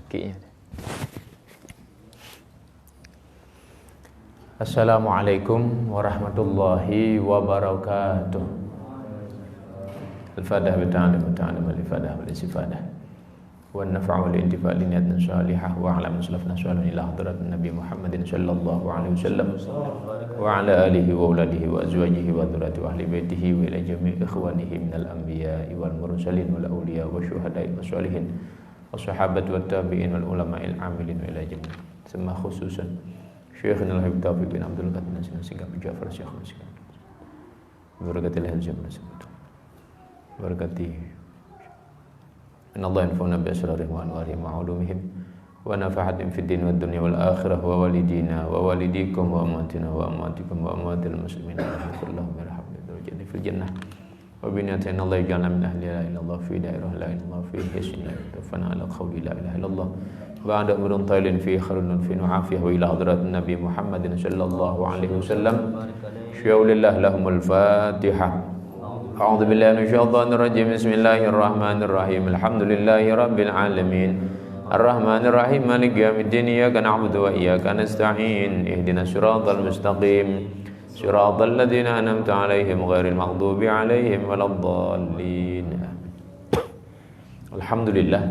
Kayaknya. Assalamualaikum warahmatullahi wabarakatuh. Al-Fatihah bita'alim wa ta'alim al-Fatihah wal-Istifadah wa nafa'u wal-intifa' liniyatna salihah wa ala muslafna salihah ila hadrat Nabi Muhammadin sallallahu alaihi wasallam wa ala alihi wa uladihi wa azwajihi wa dhurati wa ahli baitihi wa ila jami'i ikhwanihi minal anbiya'i wal mursalin wal awliya wa syuhada'i wa salihin wa sahabati wa tabi'in wal ulama'il amilin wa ila jami'i semua khususan Syekhina al-Habib Taufiq bin Abdul Qadir Nasir Singap Ja'far Syekh Muslim Barakatil Hajjam Barakati Innallaha yanfa'una bi asrarihim wa anwarihim wa ulumihim wa nafahatim fid din wad dunya wal akhirah wa walidina wa walidikum wa amwatina wa amwatikum wa amwatil muslimin rahmatullah wa rahmatullahi fil jannah wa binatina Allah ja'alna min ahli la ilaha illallah fi dairah la ilaha illallah fi hisni tafana ala qawli la ilaha illallah ba'da umrun tailin fi kharun fi nu'afiyah wa ila hadrat Nabi Muhammadin sallallahu alaihi wasallam sya'ulillah lahumul fatihah. A'udzu billahi minasyaitonir rajim. Bismillahirrahmanirrahim. Alhamdulillahi rabbil alamin. Arrahmanir rahim. Maliki yaumiddin. Iyyaka na'budu wa iyyaka nasta'in. Ihdinas siratal mustaqim. Siratal ladzina an'amta 'alaihim ghairil maghdubi 'alaihim waladdallin. Alhamdulillah.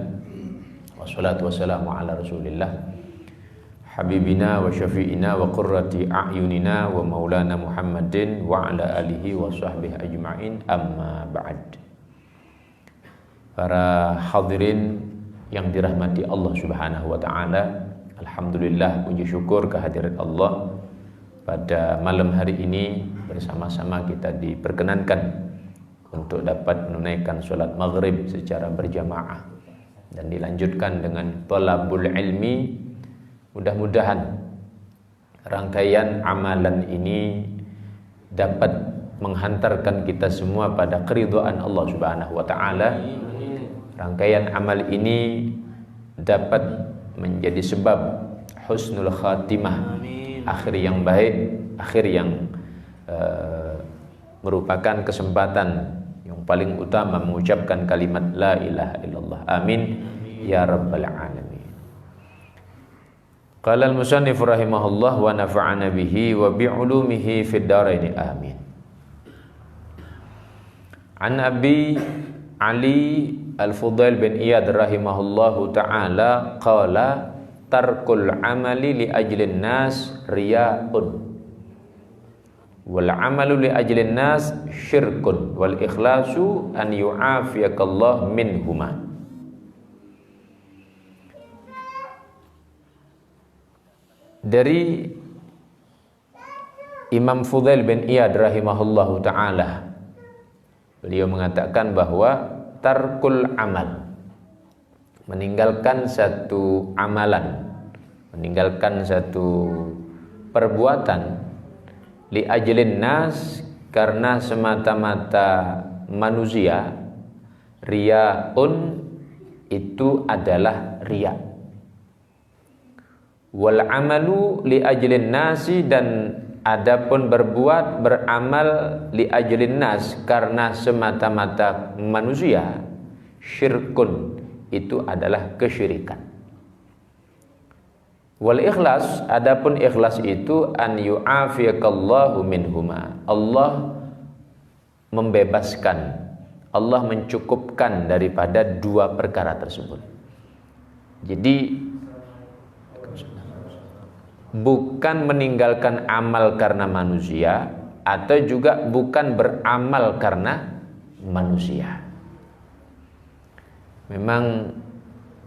Wassalatu wassalamu ala Rasulillah. Habibina wa syafi'ina wa qurrati a'yunina wa maulana Muhammadin wa ala alihi wa sahbihi ajma'in amma ba'd. Para hadirin yang dirahmati Allah Subhanahu wa taala, alhamdulillah puji syukur kehadirat Allah pada malam hari ini bersama-sama kita diperkenankan untuk dapat menunaikan salat maghrib secara berjamaah dan dilanjutkan dengan thalabul ilmi. Mudah-mudahan rangkaian amalan ini dapat menghantarkan kita semua pada keridhaan Allah Subhanahu wa taala. Rangkaian amal ini dapat menjadi sebab husnul khatimah, akhir yang baik, akhir yang merupakan kesempatan yang paling utama mengucapkan kalimat la ilaha illallah. Amin ya rabbal alamin. Qala al-musannif rahimahullah wa nafa'ana bihi wa bi'ulumihi fid dharain amin. An Abi Ali Al-Fudail bin Iyad rahimahullahu ta'ala qala tarkul amali li ajlin nas riya'un wal amalu li ajlin nas syirkun wal ikhlasu an yu'afiyakallah minhuma. Dari Imam Fudail bin Iyad rahimahullahu ta'ala, beliau mengatakan bahwa tarkul amal, meninggalkan satu amalan, meninggalkan satu perbuatan, li ajlin nas, karena semata-mata manusia, riya'un, itu adalah riya'. Wal amalu li ajlin nasi, dan adapun berbuat beramal li ajlin nas karena semata-mata manusia, syirkun, itu adalah kesyirikan. Wal ikhlas, adapun ikhlas itu an yu'afiyakallahu minhuma, Allah membebaskan, Allah mencukupkan daripada dua perkara tersebut. Jadi bukan meninggalkan amal karena manusia, atau juga bukan beramal karena manusia. Memang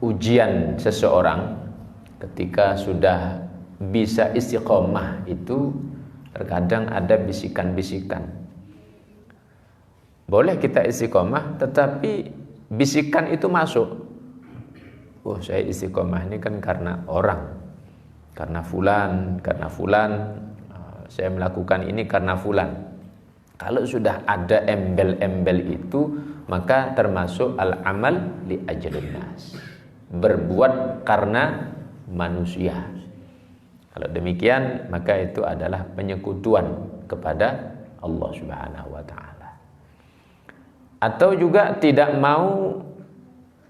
ujian seseorang ketika sudah bisa istiqomah itu terkadang ada bisikan-bisikan. Boleh kita istiqomah, tetapi bisikan itu masuk. Oh, saya istiqomah ini kan karena orang, karena fulan, saya melakukan ini karena fulan. Kalau sudah ada embel-embel itu, maka termasuk al-amal li ajlin nas, berbuat karena manusia. Kalau demikian, maka itu adalah penyekutuan kepada Allah Subhanahu wa taala. Atau juga tidak mau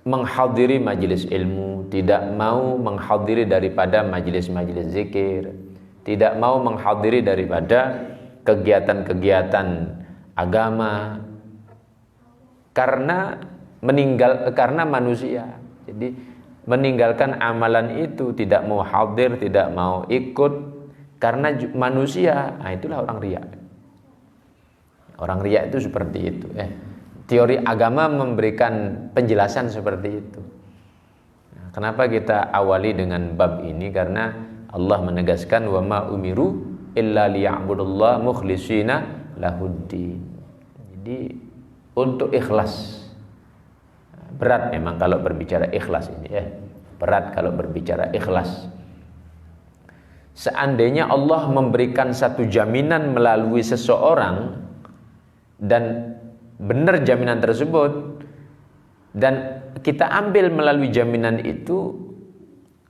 menghadiri majelis ilmu, tidak mau menghadiri daripada majelis-majelis zikir, tidak mau menghadiri daripada kegiatan-kegiatan agama karena manusia. Jadi meninggalkan amalan itu, tidak mau hadir, tidak mau ikut karena manusia. Nah, itulah orang riya. Orang riya itu seperti itu. Teori agama memberikan penjelasan seperti itu. Nah, kenapa kita awali dengan bab ini? Karena Allah menegaskan wa ma umiru illa liya'budullah mukhlishina lahuddin. Jadi untuk ikhlas. Berat memang kalau berbicara ikhlas ini ya. Berat kalau berbicara ikhlas. Seandainya Allah memberikan satu jaminan melalui seseorang dan benar jaminan tersebut dan kita ambil melalui jaminan itu,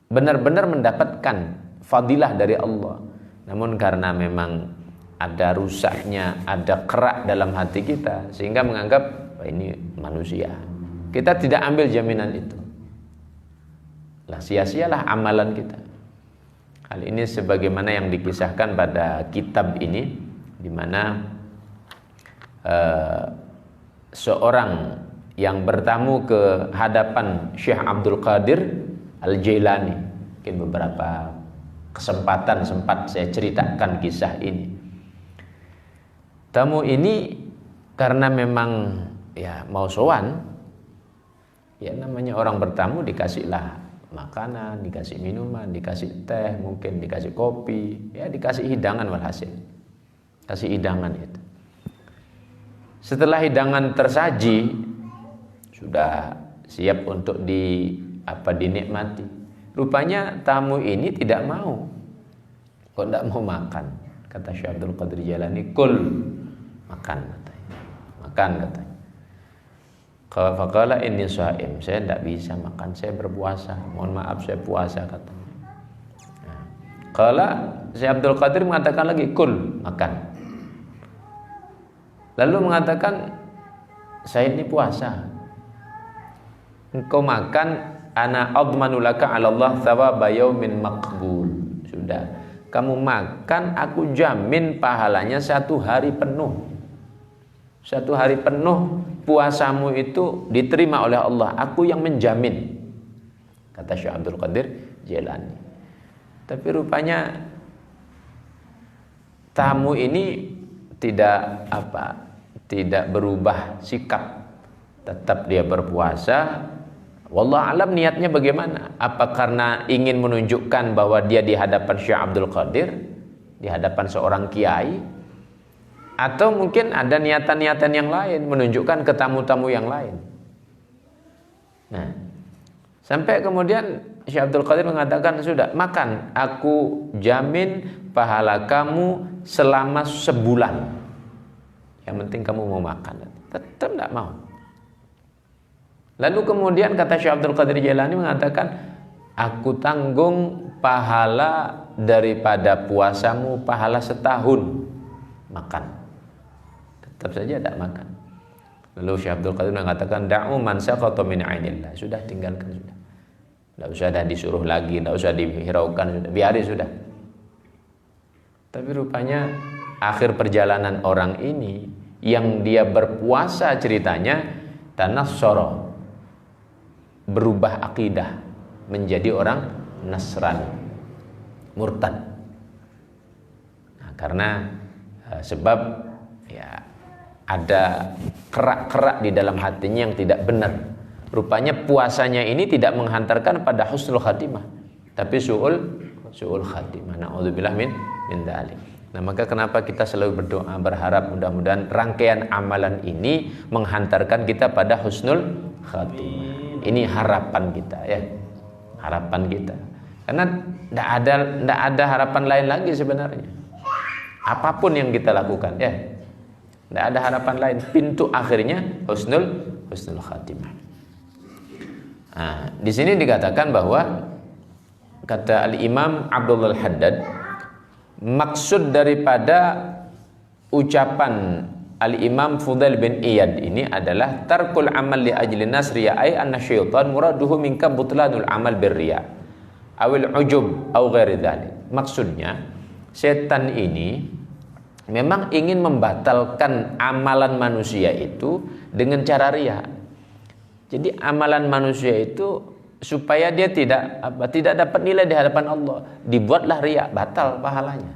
benar-benar mendapatkan fadilah dari Allah. Namun karena memang ada rusaknya, ada kerak dalam hati kita sehingga menganggap ini manusia, kita tidak ambil jaminan itu. Lah sia-sialah amalan kita. Hal ini sebagaimana yang dikisahkan pada kitab ini, di mana seorang yang bertamu ke hadapan Syekh Abdul Qadir Al-Jailani. Mungkin beberapa kesempatan sempat saya ceritakan kisah ini. Tamu ini karena memang ya mau sowan, ya namanya orang bertamu dikasihlah makanan, dikasih minuman, dikasih teh, mungkin dikasih kopi, ya dikasih hidangan walhasil. Kasih hidangan itu. Setelah hidangan tersaji, sudah siap untuk dinikmati. Rupanya tamu ini tidak mau. Kok tidak mau makan? Kata Syekh Abdul Qadir Jailani, kul, makan katanya. Makan katanya. Faqala inni shaim, saya tidak bisa makan, saya berpuasa. Mohon maaf, saya puasa katanya. Nah, kala Syekh Abdul Qadir mengatakan lagi, kul, makan. Lalu mengatakan, saya ini puasa. Engkau makan, ana admanu laka 'ala Allah thawaba yaumin maqbul. Sudah, kamu makan, aku jamin pahalanya 1 hari penuh. 1 hari penuh puasamu itu diterima oleh Allah. Aku yang menjamin, kata Syekh Abdul Qadir Jailani. Tapi rupanya tamu ini tidak berubah sikap, tetap dia berpuasa. Wallahu alam niatnya bagaimana? Apa karena ingin menunjukkan bahwa dia di hadapan Syekh Abdul Qadir, di hadapan seorang kiai, atau mungkin ada niatan-niatan yang lain, menunjukkan ke tamu-tamu yang lain. Nah, sampai kemudian Syekh Abdul Qadir mengatakan, sudah makan, aku jamin pahala kamu selama sebulan. Yang penting kamu mau makan. Tetap tidak mau. Lalu kemudian kata Syekh Abdul Qadir Jailani mengatakan, aku tanggung pahala daripada puasamu pahala setahun makan. Tetap saja tidak makan. Lalu Syekh Abdul Qadir mengatakan, da'u man saqata min 'ainillah. Sudah, tinggalkan sudah. Tidak usah dah disuruh lagi, tidak usah dihiraukan, sudah. Biarin sudah. Tapi rupanya akhir perjalanan orang ini yang dia berpuasa ceritanya tanassara, berubah akidah menjadi orang Nasrani, murtad. Nah, karena sebab ya ada kerak-kerak di dalam hatinya yang tidak benar. Rupanya puasanya ini tidak menghantarkan pada husnul khatimah, tapi su'ul khatimah. Na'udzubillah min dzalik. Nah, maka kenapa kita selalu berdoa, berharap mudah-mudahan rangkaian amalan ini menghantarkan kita pada husnul khatimah. Ini harapan kita ya. Harapan kita. Karena tidak ada harapan lain lagi sebenarnya. Apapun yang kita lakukan ya. Tidak ada harapan lain. Pintu akhirnya husnul khatimah. Nah, di sini dikatakan bahwa kata Al-Imam Abdullah Al-Haddad, maksud daripada ucapan Al-Imam Fudail bin Iyad ini adalah tarkul amal li ajli nas riya ay anna syaitan muraduhu minka butlanul amal birriya awil ujub aw ghairi dzalik. Maksudnya setan ini memang ingin membatalkan amalan manusia itu dengan cara riya. Jadi amalan manusia itu supaya dia tidak dapat nilai di hadapan Allah, dibuatlah riya, batal pahalanya.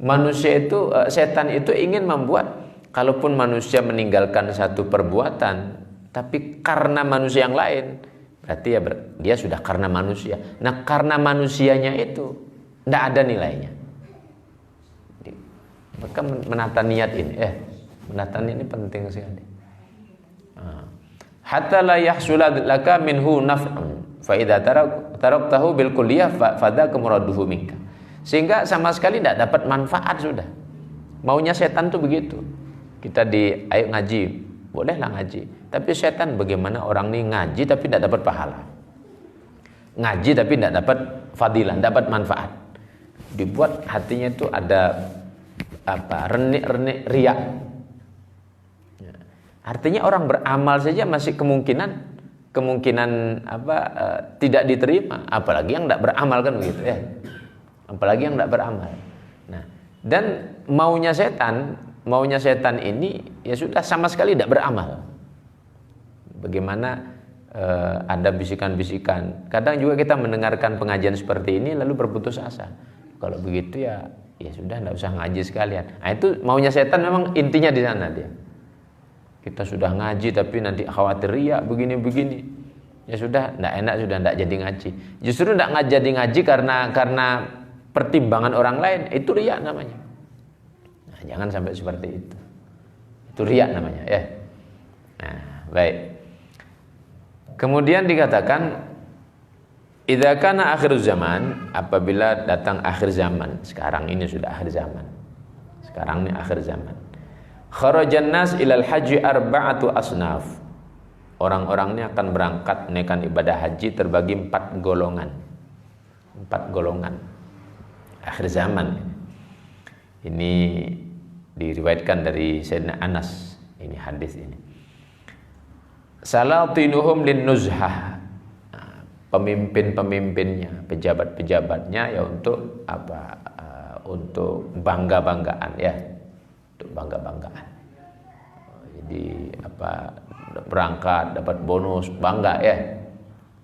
Manusia itu, setan itu ingin membuat, kalaupun manusia meninggalkan satu perbuatan, tapi karena manusia yang lain, berarti ya dia sudah karena manusia. Nah, karena manusianya itu tidak ada nilainya. Maka menata niat ini, menata niat ini penting sekali. Hatta la yahsula laka minhu naf'un fa idza taraktahu bil kulliyah fadzaka muraduhu minka. Sehingga sama sekali tidak dapat manfaat sudah. Maunya setan tuh begitu. Kita ayo ngaji, bolehlah ngaji. Tapi setan bagaimana orang ini ngaji tapi tidak dapat pahala. Ngaji tapi tidak dapat fadilah, dapat manfaat. Dibuat hatinya itu ada renik-renik riak. Artinya orang beramal saja masih kemungkinan tidak diterima, apalagi yang tidak beramal kan begitu ya. Apalagi yang tidak beramal. Nah, dan maunya setan ini ya sudah sama sekali tidak beramal. Bagaimana ada bisikan-bisikan. Kadang juga kita mendengarkan pengajian seperti ini lalu berputus asa. Kalau begitu ya sudah tidak usah ngaji sekalian. Nah, itu maunya setan, memang intinya di sana dia. Kita sudah ngaji tapi nanti khawatir riya begini-begini. Ya sudah, tidak enak, sudah tidak jadi ngaji. Justru tidak jadi ngaji karena pertimbangan orang lain, itu riya namanya. Nah, jangan sampai seperti itu. Itu riya namanya ya. Nah, baik. Kemudian dikatakan idza kana akhir zaman, apabila datang akhir zaman. Sekarang ini sudah akhir zaman. Sekarang ini akhir zaman. Kharajan nas ilal haji arba'atu asnaf. Orang-orang ini akan berangkat menaikkan ibadah haji terbagi 4 golongan. 4 golongan. Akhir zaman. Ini diriwayatkan dari Sayyidina Anas, ini hadis ini. Salatinuhum lin nuzhah. Pemimpin-pemimpinnya, pejabat-pejabatnya ya untuk untuk bangga-banggaan ya. Untuk bangga-banggaan. Jadi berangkat dapat bonus, bangga ya.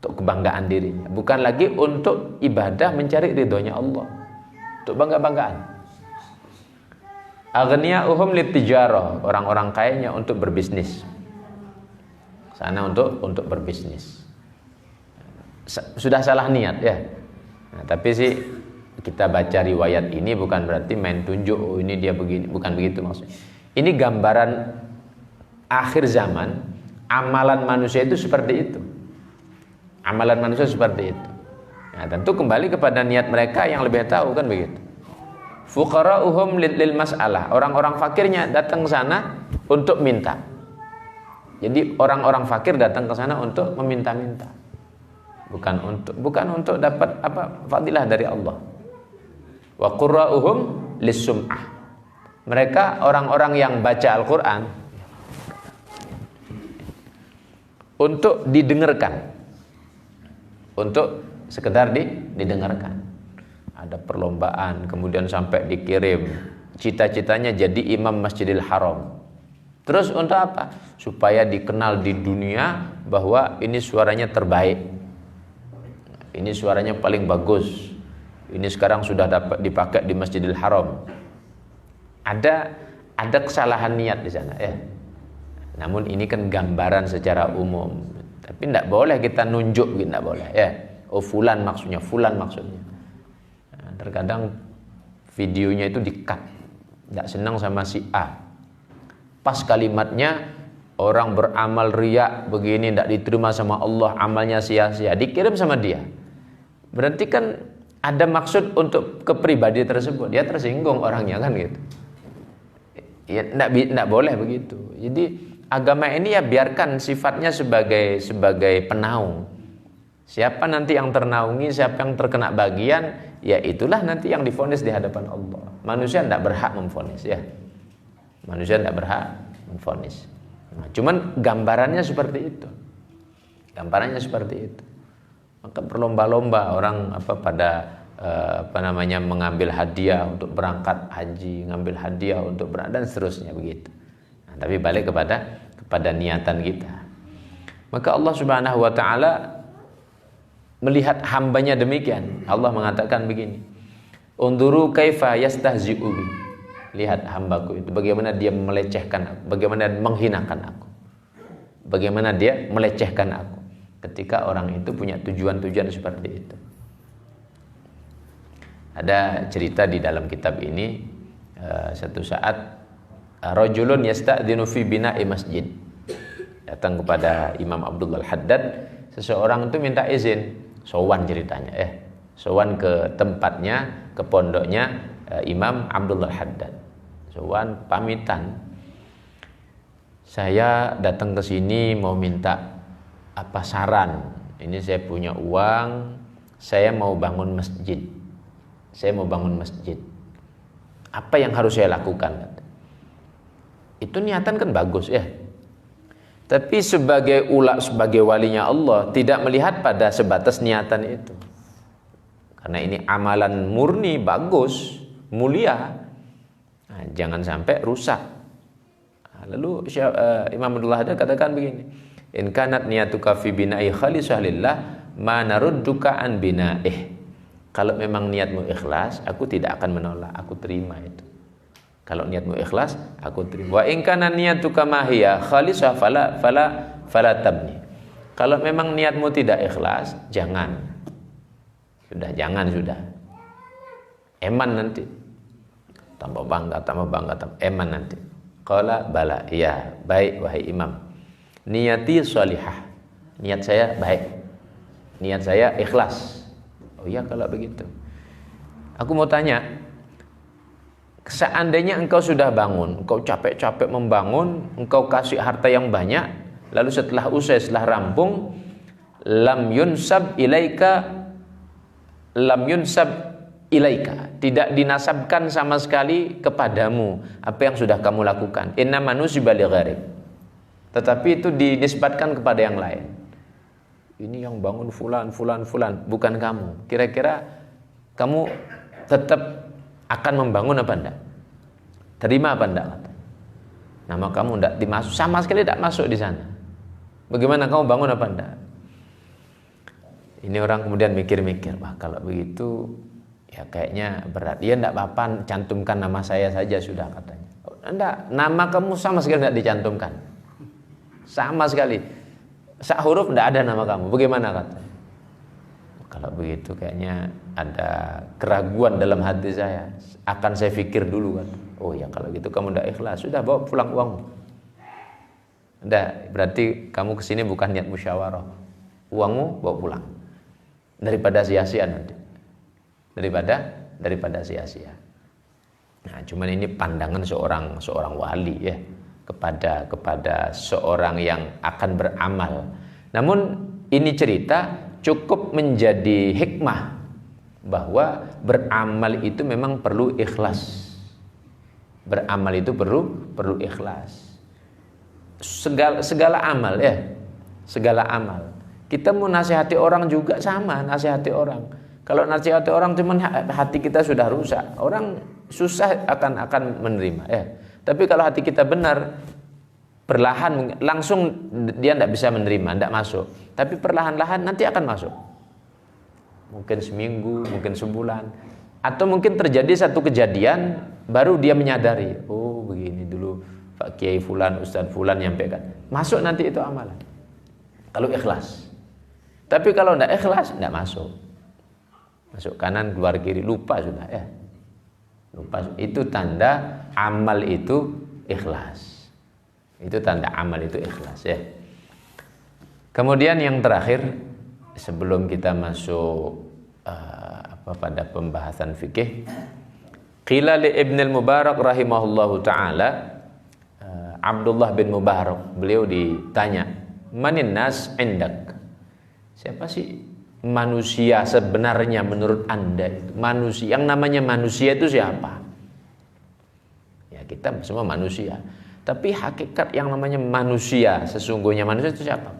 Untuk kebanggaan diri. Bukan lagi untuk ibadah mencari ridhonya Allah. Untuk bangga-banggaan. Aghniya'uhum litijarah, orang-orang kayanya untuk berbisnis. Sana untuk berbisnis. Sudah salah niat ya. Nah, tapi sih kita baca riwayat ini bukan berarti main tunjuk, oh ini dia begini, bukan begitu maksudnya. Ini gambaran akhir zaman, amalan manusia itu seperti itu. Amalan manusia seperti itu. Nah, tentu kembali kepada niat mereka yang lebih tahu kan begitu. Fuqara'uhum lil mas'alah, orang-orang fakirnya datang ke sana untuk minta. Jadi orang-orang fakir datang ke sana untuk meminta-minta. Bukan untuk dapat fadilah dari Allah. Wa qurra'uhum lis-sum'ah. Mereka orang-orang yang baca Al-Qur'an untuk didengarkan. Untuk sekedar didengarkan. Ada perlombaan, kemudian sampai dikirim. Cita-citanya jadi imam Masjidil Haram. Terus untuk apa? Supaya dikenal di dunia bahwa ini suaranya terbaik. Ini suaranya paling bagus. Ini sekarang sudah dapat dipakai di Masjidil Haram. Ada kesalahan niat di sana ya. Namun ini kan gambaran secara umum. Tapi tidak boleh kita nunjuk, tidak boleh ya. Oh fulan maksudnya. Nah, terkadang videonya itu di-cut. Tidak senang sama si A. Pas kalimatnya orang beramal riya begini tidak diterima sama Allah, amalnya sia-sia, dikirim sama dia. Berarti kan ada maksud untuk kepribadi tersebut. Dia tersinggung orangnya kan gitu. Ya tidak boleh begitu. Jadi agama ini ya biarkan sifatnya sebagai penaung. Siapa nanti yang ternaungi, siapa yang terkena bagian, ya itulah nanti yang divonis di hadapan Allah. Manusia tidak berhak memvonis ya. Manusia tidak berhak menvonis. Nah, cuman gambarannya seperti itu. Gambarannya seperti itu. Maka berlomba-lomba orang mengambil hadiah untuk berangkat haji, ngambil hadiah untuk berangkat dan seterusnya begitu. Nah, tapi balik kepada niatan kita. Maka Allah Subhanahu wa taala melihat hambanya demikian. Allah mengatakan begini. Unduru kaifa yastahzi'u bi. Lihat hambaku itu bagaimana dia melecehkan aku, bagaimana dia menghinakan aku. Bagaimana dia melecehkan aku. Ketika orang itu punya tujuan-tujuan seperti itu. Ada cerita di dalam kitab ini, satu saat rajulun yasta'dzinu fi bina'i masjid. Datang kepada Imam Abdullah Al-Haddad, seseorang itu minta izin, sowan ceritanya, sowan ke tempatnya, ke pondoknya Imam Abdullah Al-Haddad. Sowan pamitan. Saya datang ke sini mau minta saran. Ini saya punya uang, saya mau bangun masjid. Saya mau bangun masjid. Apa yang harus saya lakukan? Itu niatan kan bagus ya. Tapi sebagai walinya Allah tidak melihat pada sebatas niatan itu. Karena ini amalan murni bagus, mulia. Nah, jangan sampai rusak. Nah, lalu Imam Abdullah Haddad katakan begini. In kanat niyatuka fi bina'i khalisah lillah ma narudduka an bina'ih. Kalau memang niatmu ikhlas, aku tidak akan menolak, aku terima itu. Kalau niatmu ikhlas, aku terima. Wa in kana niyatuka ma hiya khalisah fala tabni. Kalau memang niatmu tidak ikhlas, jangan. Jangan. Eman nanti. Tambah bangga, eman nanti. Qala bala, iya, baik wahai imam. Niyati sholihah. Niat saya baik. Niat saya ikhlas. Oh iya kalau begitu. Aku mau tanya, seandainya engkau sudah bangun, engkau capek-capek membangun, engkau kasih harta yang banyak, lalu setelah usai, setelah rampung, lam yunsab ilaika, tidak dinasabkan sama sekali kepadamu apa yang sudah kamu lakukan. Innama nusiba li gharib. Tetapi itu dinisbatkan kepada yang lain. Ini yang bangun fulan, bukan kamu. Kira-kira kamu tetap akan membangun apa enggak? Terima apa enggak? Nama kamu enggak dimasuk, sama sekali tidak masuk di sana. Bagaimana kamu bangun apa enggak? Ini orang kemudian mikir-mikir, wah kalau begitu ya kayaknya berat. Dia enggak apa-apa, cantumkan nama saya saja sudah katanya. Oh, enggak, nama kamu sama sekali enggak dicantumkan. Sama sekali. Sak huruf enggak ada nama kamu. Bagaimana katanya? Kalau begitu kayaknya ada keraguan dalam hati saya. Akan saya pikir dulu kan. Oh ya kalau gitu kamu enggak ikhlas, sudah bawa pulang uangmu. Enggak, berarti kamu kesini bukan niat musyawarah. Uangmu bawa pulang. Daripada sia-sia nanti. Daripada sia-sia. Nah, cuman ini pandangan seorang wali ya kepada seorang yang akan beramal. Namun ini cerita cukup menjadi hikmah bahwa beramal itu memang perlu ikhlas. Beramal itu perlu ikhlas. Segala amal ya. Segala amal. Kita mau nasihati orang juga sama, nasihati orang. Kalau nasihati orang cuman hati kita sudah rusak, orang susah akan menerima ya. Tapi kalau hati kita benar, perlahan langsung dia tidak bisa menerima, tidak masuk. Tapi perlahan-lahan nanti akan masuk. Mungkin seminggu, mungkin sebulan, atau mungkin terjadi satu kejadian baru dia menyadari, oh begini dulu Pak Kiai Fulan, Ustadz Fulan nyampaikan. Masuk nanti itu amalan. Kalau ikhlas. Tapi kalau tidak ikhlas, tidak masuk. Masuk kanan, keluar kiri, lupa sudah ya. Lupa. Itu tanda amal itu ikhlas. Itu tanda amal itu ikhlas ya. Kemudian yang terakhir sebelum kita masuk pada pembahasan fikih, qila li Ibn al-Mubarak rahimahullahu taala, Abdullah bin Mubarak, beliau ditanya, manin nas indak? Siapa sih manusia sebenarnya menurut Anda itu? Manusia, yang namanya manusia itu siapa? Ya, kita semua manusia. Tapi hakikat yang namanya manusia, sesungguhnya manusia itu siapa?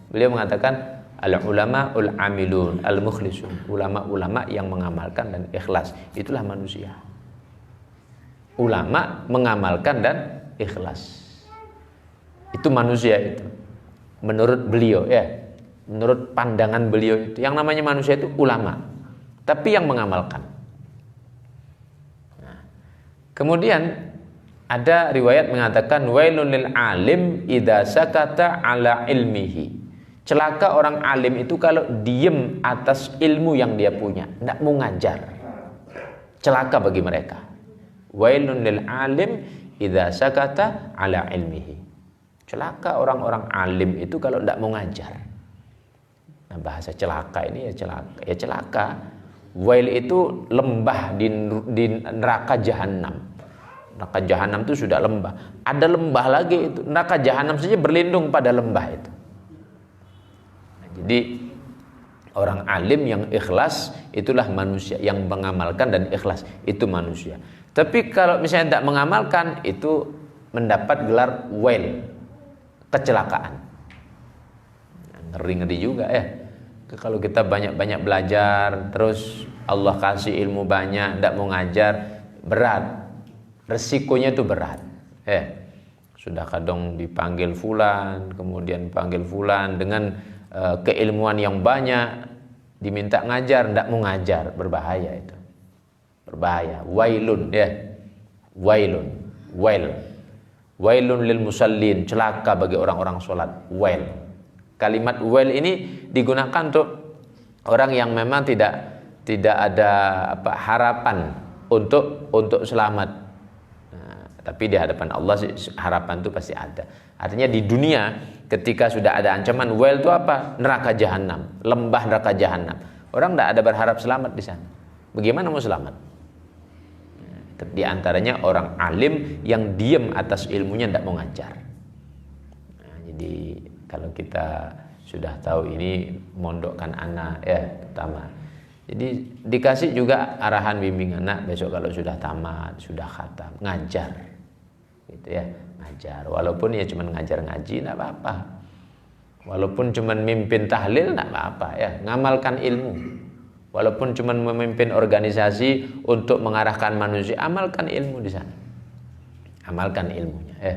Beliau mengatakan al-ulama ul-amilun al-mukhlisun. Ulama-ulama yang mengamalkan dan ikhlas. Itulah manusia. Ulama mengamalkan dan ikhlas. Itu manusia itu. Menurut beliau ya. Menurut pandangan beliau itu. Yang namanya manusia itu ulama. Tapi yang mengamalkan. Nah, kemudian ada riwayat mengatakan wailul lil alim idza sakata ala ilmihi. Celaka orang alim itu kalau diem atas ilmu yang dia punya, tidak mau ngajar. Celaka bagi mereka. Wailun lil alim idza sakata ala ilmihi. Celaka orang-orang alim itu kalau tidak mau ngajar. Nah, bahasa celaka ini ya celaka. Wail itu lembah di neraka jahanam. Neraka jahanam itu sudah lembah. Ada lembah lagi itu. Neraka jahanam saja berlindung pada lembah itu. Nah, jadi orang alim yang ikhlas itulah manusia. Yang mengamalkan dan ikhlas itu manusia. Tapi kalau misalnya tidak mengamalkan itu mendapat gelar wail, kecelakaan. Ngeri-ngeri juga ya. Kalau kita banyak-banyak belajar, terus Allah kasih ilmu banyak, tidak mau ngajar, berat. Resikonya itu berat. Sudah kadang dipanggil fulan, kemudian panggil fulan dengan keilmuan yang banyak, diminta ngajar, tidak mau ngajar, berbahaya itu. Berbahaya. Wailun ya. Wailun lil musallin, celaka bagi orang-orang sholat. Wail. Kalimat wail ini digunakan untuk orang yang memang tidak ada harapan untuk selamat. Nah, tapi di hadapan Allah harapan itu pasti ada. Artinya di dunia ketika sudah ada ancaman wail itu apa? Neraka jahanam, lembah neraka jahanam. Orang tidak ada berharap selamat di sana. Bagaimana mau selamat? Di antaranya orang alim yang diam atas ilmunya, tidak mau ngajar. Nah, jadi kalau kita sudah tahu ini mondokkan anak ya pertama. Jadi dikasih juga arahan bimbing anak besok kalau sudah tamat, sudah khatam, ngajar. Gitu ya, ngajar. Walaupun ya cuma ngajar ngaji enggak apa-apa. Walaupun cuma mimpin tahlil enggak apa-apa ya, ngamalkan ilmu. Walaupun cuma memimpin organisasi untuk mengarahkan manusia, amalkan ilmu di sana. Amalkan ilmunya ya.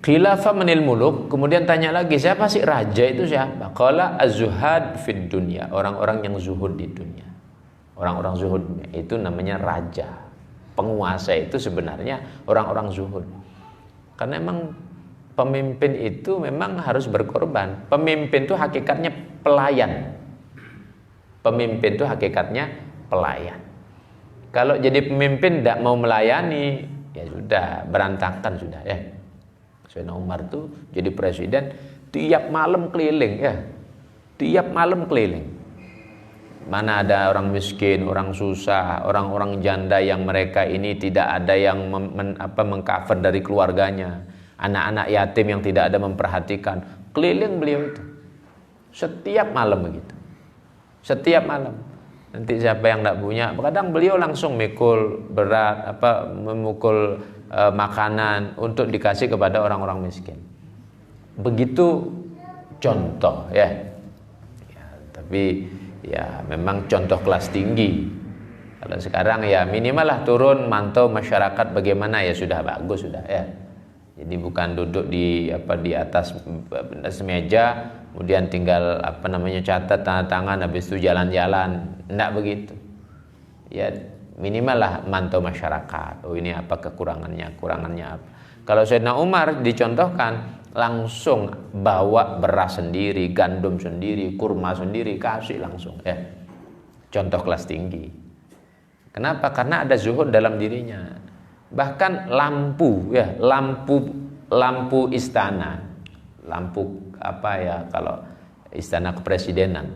Khilafah menil muluk, kemudian tanya lagi, siapa sih raja itu siapa? Qala az-zuhad fid dunya, orang-orang yang zuhud di dunia. Orang-orang zuhud itu namanya raja. Penguasa itu sebenarnya orang-orang zuhud. Karena memang pemimpin itu memang harus berkorban. Pemimpin itu hakikatnya pelayan. Pemimpin itu hakikatnya pelayan. Kalau jadi pemimpin tidak mau melayani, ya sudah berantakan sudah ya. Sayyidina Umar tuh jadi presiden tiap malam keliling ya. Tiap malam keliling. Mana ada orang miskin, orang susah, orang-orang janda yang mereka ini tidak ada yang mengcover dari keluarganya. Anak-anak yatim yang tidak ada memperhatikan. Keliling beliau itu. Setiap malam begitu. Setiap malam. Nanti siapa yang tidak punya, kadang beliau langsung mikul berat, memukul makanan untuk dikasih kepada orang-orang miskin. Begitu contoh ya. Tapi ya memang contoh kelas tinggi. Kalau sekarang ya minimal lah turun mantau masyarakat bagaimana ya sudah bagus sudah ya. Jadi bukan duduk di atas meja kemudian tinggal catat tanda tangan habis itu jalan-jalan. Enggak begitu. Ya minimal lah mantau masyarakat. Oh ini apa kekurangannya apa. Kalau Sayyidina Umar dicontohkan langsung bawa beras sendiri, gandum sendiri, kurma sendiri, kasih langsung ya. Contoh kelas tinggi. Kenapa? Karena ada zuhud dalam dirinya. Bahkan lampu istana. Lampu kalau istana kepresidenan.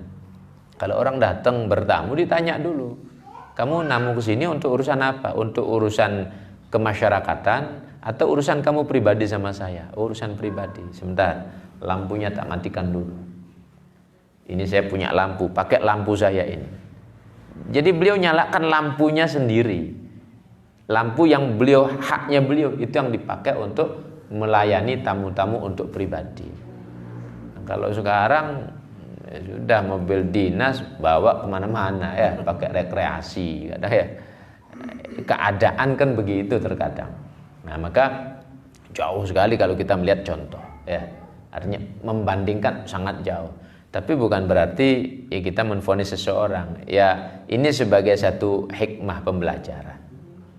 Kalau orang datang bertamu ditanya dulu, kamu namu ke sini untuk urusan apa? Untuk urusan kemasyarakatan atau urusan kamu pribadi sama saya? Urusan pribadi. Sebentar, lampunya tak matikan dulu. Ini saya punya lampu, pakai lampu saya ini. Jadi beliau nyalakan lampunya sendiri. Lampu yang haknya beliau itu yang dipakai untuk melayani tamu-tamu untuk pribadi. Nah, kalau sekarang ya sudah, mobil dinas bawa kemana-mana ya, pakai rekreasi, kadang ya. Keadaan kan begitu terkadang. Nah, maka jauh sekali kalau kita melihat contoh ya. Artinya membandingkan sangat jauh. Tapi bukan berarti ya kita menvonis seseorang. Ya, ini sebagai satu hikmah pembelajaran.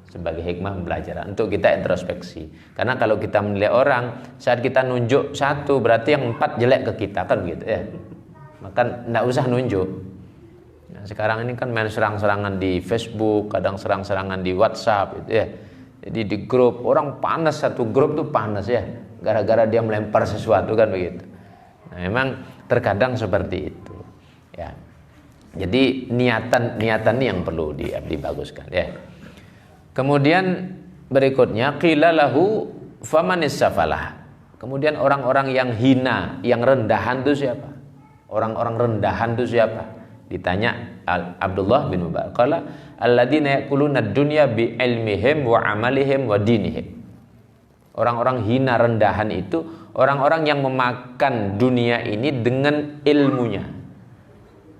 Sebagai hikmah pembelajaran untuk kita introspeksi. Karena kalau kita menilai orang, saat kita nunjuk satu berarti yang 4 jelek ke kita, kan begitu ya. Maka enggak usah nunjuk. Nah, sekarang ini kan main serang-serangan di Facebook, kadang serang-serangan di WhatsApp gitu ya. Jadi di grup orang panas, satu grup tuh panas ya, gara-gara dia melempar sesuatu, kan begitu. Nah, memang terkadang seperti itu ya. Jadi niatan ini yang perlu dibaguskan ya. Kemudian berikutnya qila lahu famanis safalah. Kemudian orang-orang yang hina, yang rendahan itu siapa? Orang-orang rendahan itu siapa? Ditanya Abdullah bin Mubarak, qala alladzina yaquluna ad-dunya bi ilmihim wa amalihim wa dinihim. Orang-orang hina rendahan itu orang-orang yang memakan dunia ini dengan ilmunya.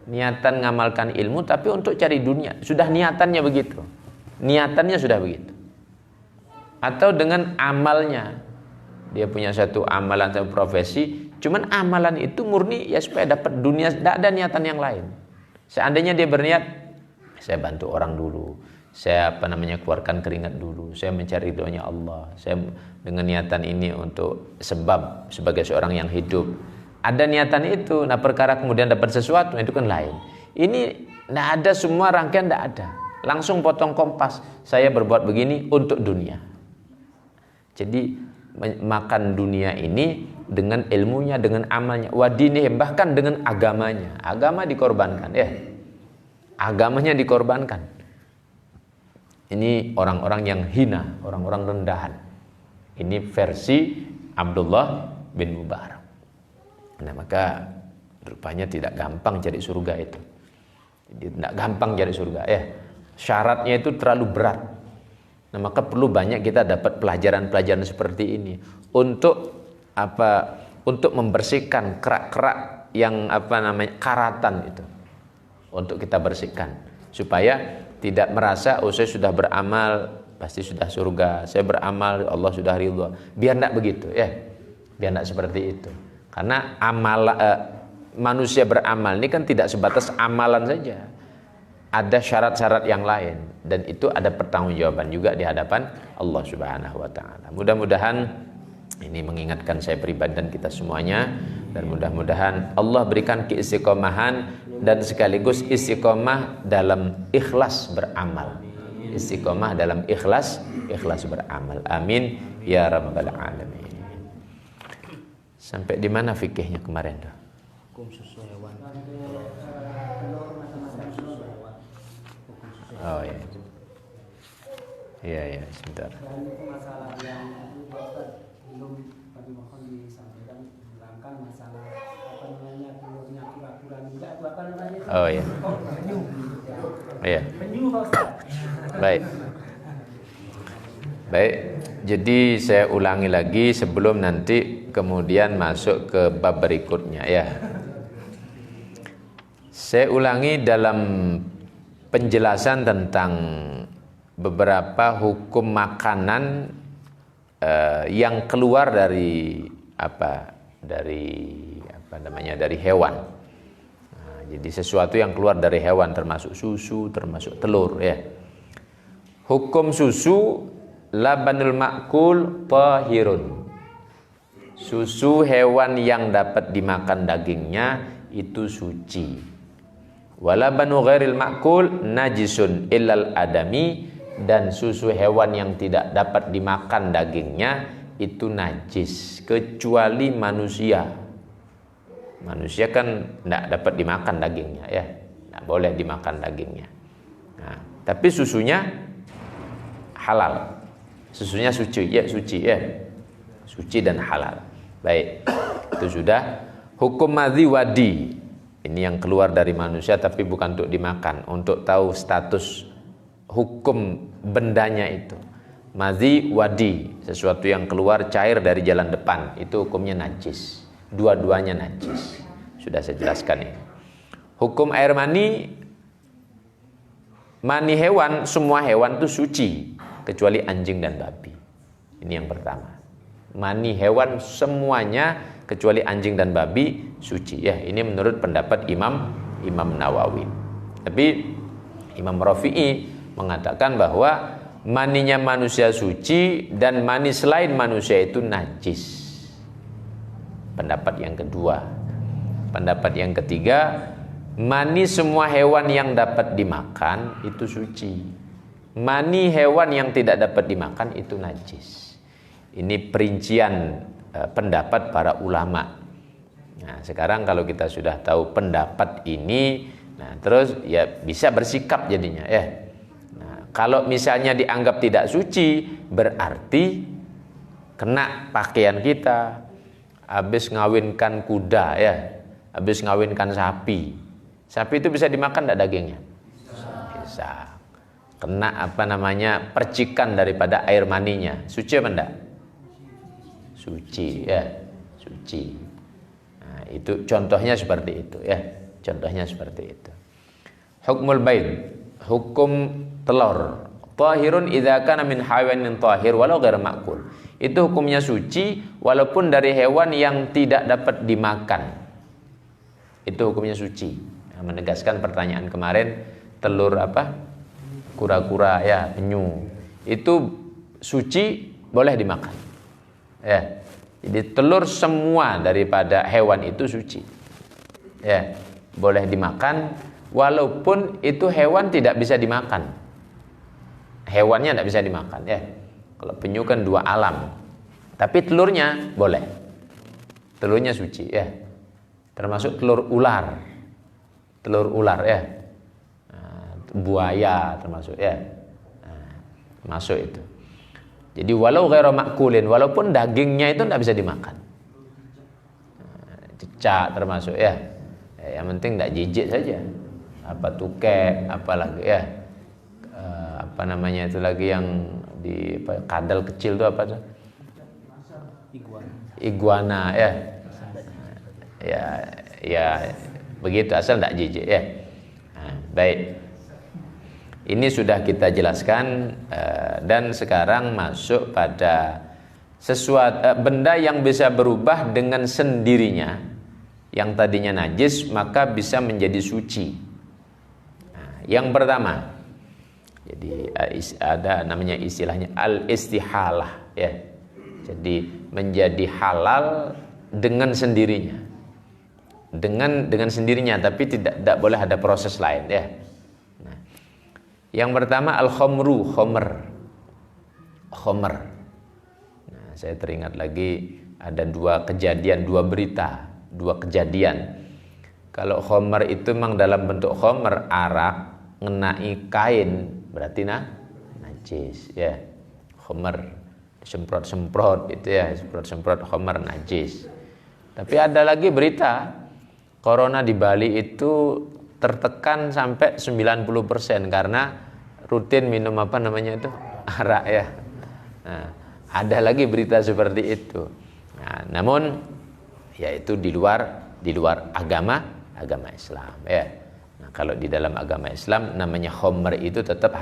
Niatan ngamalkan ilmu tapi untuk cari dunia. Sudah niatannya begitu. Niatannya sudah begitu. Atau dengan amalnya, dia punya satu amalan, satu profesi, cuman amalan itu murni ya supaya dapat dunia, tidak ada niatan yang lain. Seandainya dia berniat, saya bantu orang dulu, saya keluarkan keringat dulu, saya mencari ridhonya Allah, saya dengan niatan ini untuk sebab sebagai seorang yang hidup. Ada niatan itu, nah perkara kemudian dapat sesuatu itu kan lain. Ini tidak ada, semua rangkaian tidak ada. Langsung potong kompas, saya berbuat begini untuk dunia. Jadi makan dunia ini dengan ilmunya, dengan amalnya, wadinihim, bahkan dengan agamanya. Agama dikorbankan ya. Agamanya dikorbankan. Ini orang-orang yang hina, orang-orang rendahan. Ini versi Abdullah bin Mubarak. Nah, maka rupanya tidak gampang cari surga itu. Tidak gampang cari surga ya. Syaratnya itu terlalu berat. Nah, maka perlu banyak kita dapat pelajaran-pelajaran seperti ini untuk apa? Untuk membersihkan kerak-kerak yang karatan itu. Untuk kita bersihkan supaya tidak merasa saya sudah beramal pasti sudah surga, saya beramal Allah sudah ridha. Biar tidak begitu ya. Biar tidak seperti itu. Karena manusia beramal ini kan tidak sebatas amalan saja. Ada syarat-syarat yang lain dan itu ada pertanggungjawaban juga di hadapan Allah Subhanahu wa taala. Mudah-mudahan ini mengingatkan saya pribadi dan kita semuanya, dan mudah-mudahan Allah berikan keistiqomahan dan sekaligus istiqomah dalam ikhlas beramal. Istiqomah dalam ikhlas beramal. Amin ya rabbal alamin. Sampai di mana fikihnya kemarin tuh? Hukum susu hewan. Oh ya. Iya, sebentar. Dan itu masalah yang belum tadi mohon disampaikan, menerangkan masalah telurnya kura-kura juga itu apa namanya? Oh ya. Penyu. Iya. Penyu Pak Ustaz. Baik. Jadi saya ulangi lagi sebelum nanti kemudian masuk ke bab berikutnya ya. Saya ulangi dalam penjelasan tentang beberapa hukum makanan yang keluar dari dari hewan. Nah, jadi sesuatu yang keluar dari hewan termasuk susu, termasuk telur ya. Hukum susu labanul ma'kul tahirun. Susu hewan yang dapat dimakan dagingnya itu suci. Walabanu ghairil ma'kul najisun illal adami, dan susu hewan yang tidak dapat dimakan dagingnya itu najis kecuali manusia. Manusia kan tidak dapat dimakan dagingnya ya, tidak boleh dimakan dagingnya. Nah, tapi susunya halal, susunya suci ya, suci dan halal. Baik, itu sudah. Hukum madhi wadi, ini yang keluar dari manusia tapi bukan untuk dimakan, untuk tahu status hukum bendanya itu. Madhi, wadi, sesuatu yang keluar cair dari jalan depan, itu hukumnya najis. Dua-duanya najis. Sudah saya jelaskan ini. Hukum air mani, mani hewan, semua hewan itu suci kecuali anjing dan babi. Ini yang pertama. Mani hewan semuanya kecuali anjing dan babi suci. Ya, ini menurut pendapat Imam Nawawi. Tapi Imam Rafi'i mengatakan bahwa maninya manusia suci dan mani selain manusia itu najis. Pendapat yang kedua. Pendapat yang ketiga, mani semua hewan yang dapat dimakan itu suci. Mani hewan yang tidak dapat dimakan itu najis. Ini perincian pendapat para ulama. Nah, sekarang kalau kita sudah tahu pendapat ini, nah terus ya bisa bersikap jadinya ya. Kalau misalnya dianggap tidak suci, berarti kena pakaian kita. Habis ngawinkan kuda ya, habis ngawinkan sapi. Sapi itu bisa dimakan tidak dagingnya? Bisa. Kena percikan daripada air maninya. Suci apa enggak? Suci ya, suci. Nah, itu contohnya seperti itu ya. Contohnya seperti itu. Hukmul bayd, hukum telur. Tahirun idza kana min hayawanin tahir walau ghairu ma'kul. Itu hukumnya suci walaupun dari hewan yang tidak dapat dimakan. Itu hukumnya suci. Nah, menegaskan pertanyaan kemarin, telur apa? Kura-kura ya, penyu. Itu suci, boleh dimakan. Ya. Jadi telur semua daripada hewan itu suci. Ya, boleh dimakan walaupun itu hewan tidak bisa dimakan. Hewannya tidak bisa dimakan ya. Kalau penyu kan dua alam. Tapi telurnya boleh. Telurnya suci ya. Termasuk telur ular. Telur ular ya. Buaya termasuk ya. Masuk itu. Jadi walau ghairu ma'kulin, walaupun dagingnya itu tidak bisa dimakan. Cicak termasuk ya. Yang penting tidak jijik saja. Apa tukek, apalagi ya. Apa namanya itu lagi yang di kadal kecil itu apa tuh? Iguana ya. Ya begitu, asal tidak jijik ya. Nah, baik. Ini sudah kita jelaskan dan sekarang masuk pada sesuatu benda yang bisa berubah dengan sendirinya. Yang tadinya najis maka bisa menjadi suci. Nah, yang pertama, jadi ada namanya istilahnya al-istihalah ya. Jadi menjadi halal dengan sendirinya. Dengan sendirinya tapi tidak boleh ada proses lain ya. Nah, yang pertama al-khamru, khamr. Nah, saya teringat lagi ada dua berita, dua kejadian. Kalau khamr itu memang dalam bentuk khamr, arak, ngenai kain, berarti najis ya. Khamr semprot itu ya, semprot khamr najis. Tapi ada lagi berita corona di Bali itu tertekan sampai 90% karena rutin minum apa namanya itu arak ya. Nah, ada lagi berita seperti itu. Nah, namun ya itu di luar agama Islam ya. Nah, kalau di dalam agama Islam namanya khamr itu tetap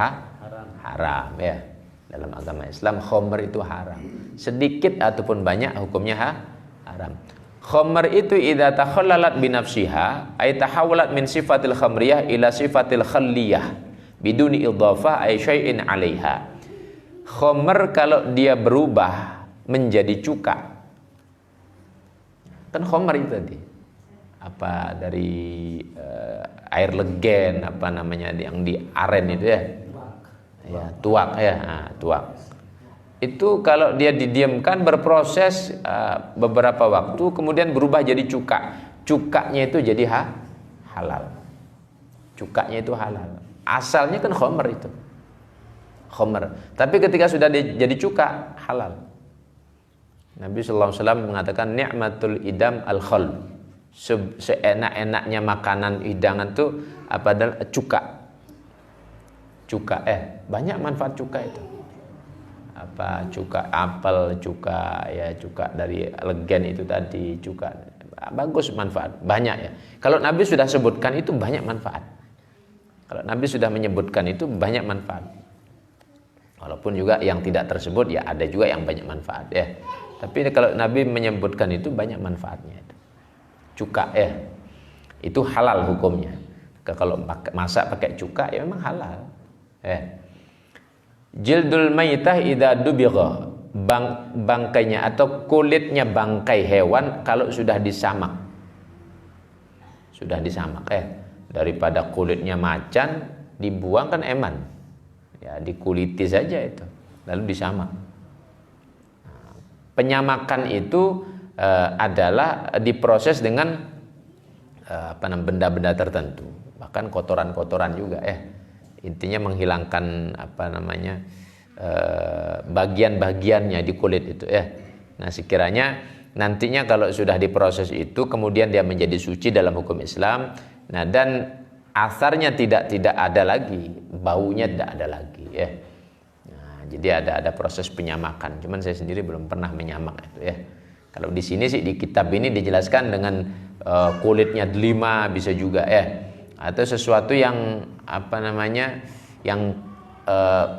haram ya. Dalam agama Islam khamr itu haram. Sedikit ataupun banyak hukumnya haram. Khamr itu idza takhallalat bi nafsiha ay tahawwalat min sifatil khamriyah ila sifatil khalliyah biduni idhafah ay syai'in 'alaiha. Khamr kalau dia berubah menjadi cuka. Kan khamr itu tadi apa dari air legen apa namanya yang di aren itu ya. Ya, tuak ya. Nah, tuak. Itu kalau dia didiamkan berproses beberapa waktu kemudian berubah jadi cuka. Cukanya itu jadi halal. Cukanya itu halal. Asalnya kan khamr itu. Khamr. Tapi ketika sudah jadi cuka halal. Nabi sallallahu alaihi wasallam mengatakan ni'matul idam al-khal. Seenak-enaknya makanan hidangan itu apa adalah cuka. Cuka, banyak manfaat cuka itu. Apa cuka apel, cuka dari legen itu tadi, cuka bagus manfaat banyak ya. Kalau Nabi sudah sebutkan itu banyak manfaat. Kalau Nabi sudah menyebutkan itu banyak manfaat. Walaupun juga yang tidak tersebut ya ada juga yang banyak manfaat ya. Tapi kalau Nabi menyebutkan itu banyak manfaatnya. Cuka itu halal hukumnya. Kalau masak pakai cuka ya memang halal. Jildul maytah idza dubigha, bangkainya atau kulitnya bangkai hewan kalau sudah disamak. Sudah disamak daripada kulitnya macan dibuang kan eman. Ya, dikuliti saja itu lalu disamak. Penyamakan itu adalah diproses dengan benda-benda tertentu, bahkan kotoran-kotoran juga intinya menghilangkan bagian-bagiannya di kulit itu Nah, sekiranya nantinya kalau sudah diproses itu kemudian dia menjadi suci dalam hukum Islam. Nah, dan asarnya tidak ada lagi, baunya tidak ada lagi Nah, jadi ada proses penyamakan. Cuman saya sendiri belum pernah menyamak itu Kalau di sini sih di kitab ini dijelaskan dengan kulitnya delima bisa juga atau sesuatu yang yang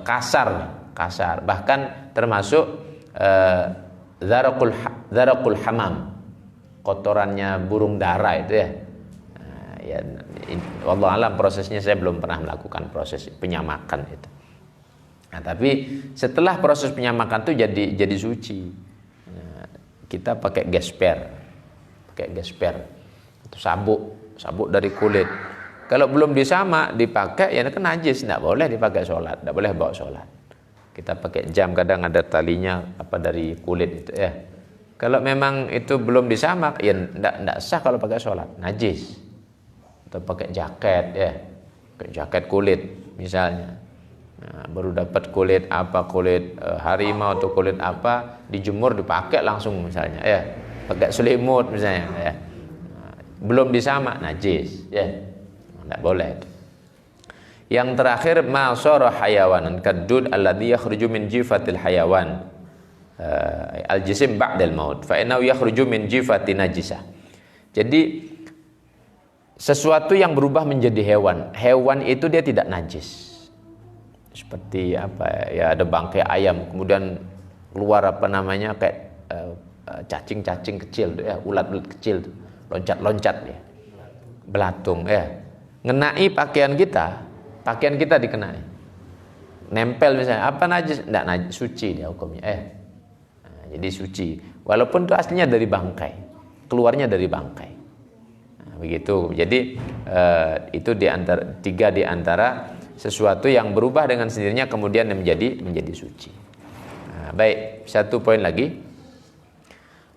kasar, bahkan termasuk zarakul hamam, kotorannya burung dara itu wallahu alam prosesnya saya belum pernah melakukan proses penyamakan itu. Nah, tapi setelah proses penyamakan itu jadi suci. Nah, kita pakai gesper itu sabuk dari kulit. Kalau belum disamak dipakai ya kan najis, tidak boleh dipakai sholat, tidak boleh bawa sholat. Kita pakai jam kadang ada talinya dari kulit itu Kalau memang itu belum disamak ya tidak sah kalau pakai sholat, najis. Atau pakai jaket pakai jaket kulit misalnya. Nah, baru dapat kulit harimau atau kulit apa, dijemur dipakai langsung misalnya pakai selimut misalnya nah, belum disamak najis tidak boleh. Yang terakhir masara hayawanan kadud alladhi yakhruju min jifatil hayawan al-jisim ba'dal maut fa innahu yakhruju min jifati najisah. Jadi sesuatu yang berubah menjadi hewan itu dia tidak najis. Seperti ada bangkai ayam kemudian keluar kayak cacing-cacing kecil ulat-ulat kecil tuh, loncat-loncat ya. Belatung ngenai pakaian kita dikenai. Nempel misalnya najis? Enggak najis, suci dia hukumnya nah, jadi suci walaupun itu aslinya dari bangkai, keluarnya dari bangkai. Begitu. Jadi itu tiga di antara sesuatu yang berubah dengan sendirinya kemudian menjadi suci. Nah, baik, satu poin lagi.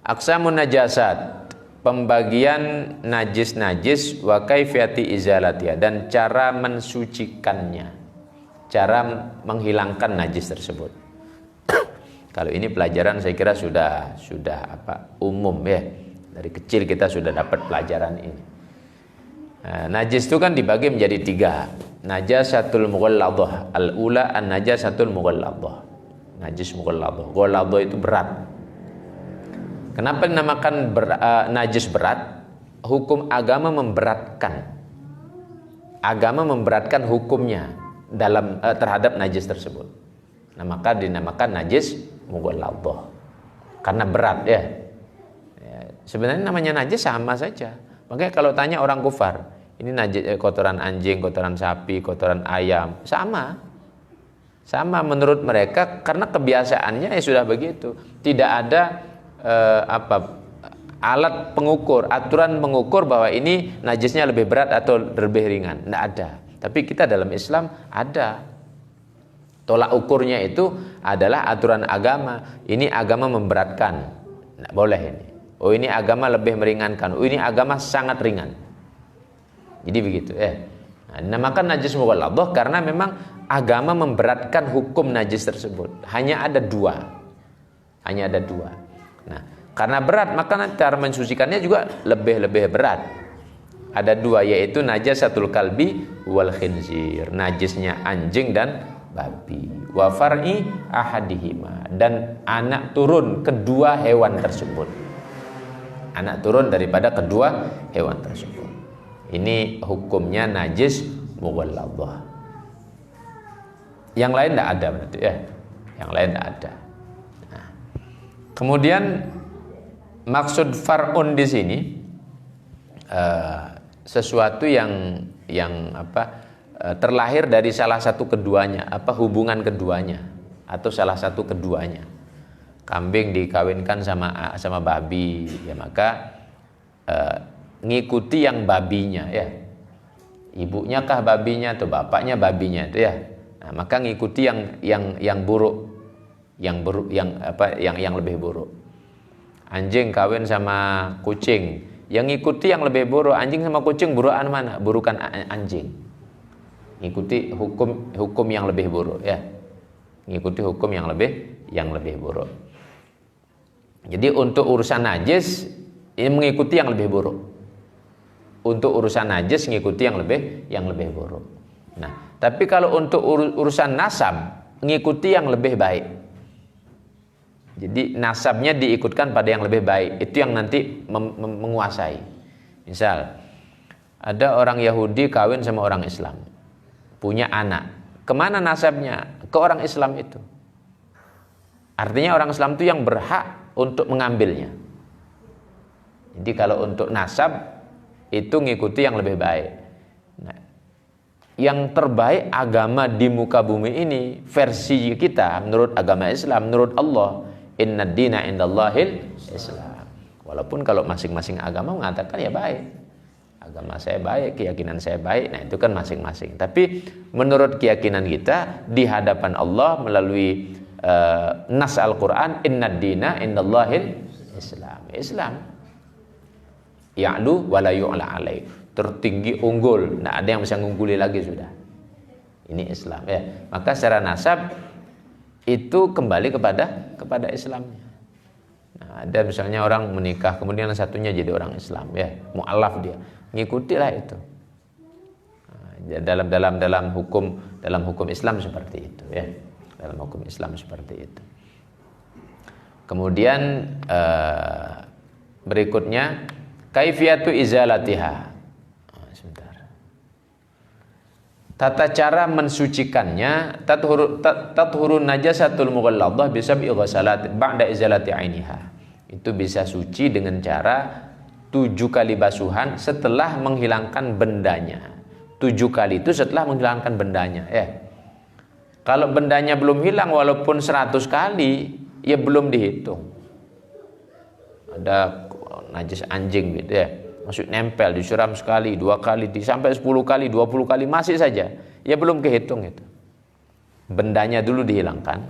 Aqsamun najasat, pembagian najis wa kaifiyati izalatiha, dan cara mensucikannya, cara menghilangkan najis tersebut. Kalau ini pelajaran saya kira sudah umum Dari kecil kita sudah dapat pelajaran ini. Najis itu kan dibagi menjadi 3. Najasatul mughalladhah. Al-ula an-najasatul mughalladhah. Najis mughalladhah. Ghalladhah itu berat. Kenapa dinamakan najis berat? Hukum agama memberatkan. Agama memberatkan hukumnya terhadap najis tersebut. Nah, maka dinamakan najis mughalladhah. Karena berat Sebenarnya namanya najis sama saja. Makanya kalau tanya orang kufar, ini najis kotoran anjing, kotoran sapi, kotoran ayam, sama menurut mereka karena kebiasaannya sudah begitu. Tidak ada alat pengukur, aturan mengukur bahwa ini najisnya lebih berat atau lebih ringan. Tidak ada. Tapi kita dalam Islam ada. Tolak ukurnya itu adalah aturan agama. Ini agama memberatkan. Tidak boleh ini. Oh, ini agama lebih meringankan. Oh, ini agama sangat ringan. Jadi begitu Nah, dinamakan najis mughalladhah karena memang agama memberatkan hukum najis tersebut. Hanya ada dua. Nah, karena berat maka cara mensucikannya juga lebih berat. Ada dua, yaitu najasatul kalbi wal khinzir, najisnya anjing dan babi. Wa far'i ahadihima, dan anak turun kedua hewan tersebut. Anak turun daripada kedua hewan tersebut. Ini hukumnya najis mughalladhah. Yang lain tidak ada berarti ya. Yang lain tidak ada. Nah, kemudian maksud far'un di sini sesuatu yang terlahir dari salah satu keduanya, hubungan keduanya atau salah satu keduanya. Kambing dikawinkan sama babi, ya maka ngikuti yang babinya ya. Ibunya kah babinya atau bapaknya babinya itu ya. Nah, maka ngikuti yang buruk, yang lebih buruk. Anjing kawin sama kucing, yang ngikuti yang lebih buruk. Anjing sama kucing burukan mana? Burukan anjing. Ngikuti hukum yang lebih buruk ya. Ngikuti hukum yang lebih buruk. Jadi untuk urusan najis ini mengikuti yang lebih buruk. Untuk urusan najis mengikuti yang lebih buruk. Nah, tapi kalau untuk urusan nasab mengikuti yang lebih baik. Jadi nasabnya diikutkan pada yang lebih baik. Itu yang nanti menguasai. Misal ada orang Yahudi kawin sama orang Islam, punya anak. Kemana nasabnya? Ke orang Islam itu. Artinya orang Islam itu yang berhak untuk mengambilnya. Jadi kalau untuk nasab itu ngikuti yang lebih baik. Nah, yang terbaik agama di muka bumi ini versi kita menurut agama Islam, menurut Allah, inna dina indallahil Islam. Walaupun kalau masing-masing agama mengatakan ya baik, agama saya baik, keyakinan saya baik, nah itu kan masing-masing. Tapi menurut keyakinan kita di hadapan Allah melalui nas Al-Quran, inna dina indallahil Islam. Islam ya'lu wa la yu'la alaih, tertinggi, unggul, tidak ada yang bisa mengungguli lagi sudah. Ini Islam ya. Maka secara nasab itu kembali kepada Islamnya. Nah, ada misalnya orang menikah kemudian satunya jadi orang Islam ya, mu'alaf dia, ngikutilah itu. Nah, dalam hukum Islam seperti itu ya. Dalam hukum Islam seperti itu. Kemudian berikutnya kaifiyatu izalatiha. Sebentar. Tata cara mensucikannya, tathurun najasatul mughalladhah bisab'i ghasalat ba'da izalati ainiha. Itu bisa suci dengan cara 7 kali basuhan setelah menghilangkan bendanya. 7 kali itu setelah menghilangkan bendanya ya. Kalau bendanya belum hilang walaupun 100 kali ya belum dihitung. Ada najis anjing gitu ya, masuk nempel, disiram sekali, 2 kali, sampai 10 kali, 20 kali masih saja, ya belum kehitung itu. Bendanya dulu dihilangkan.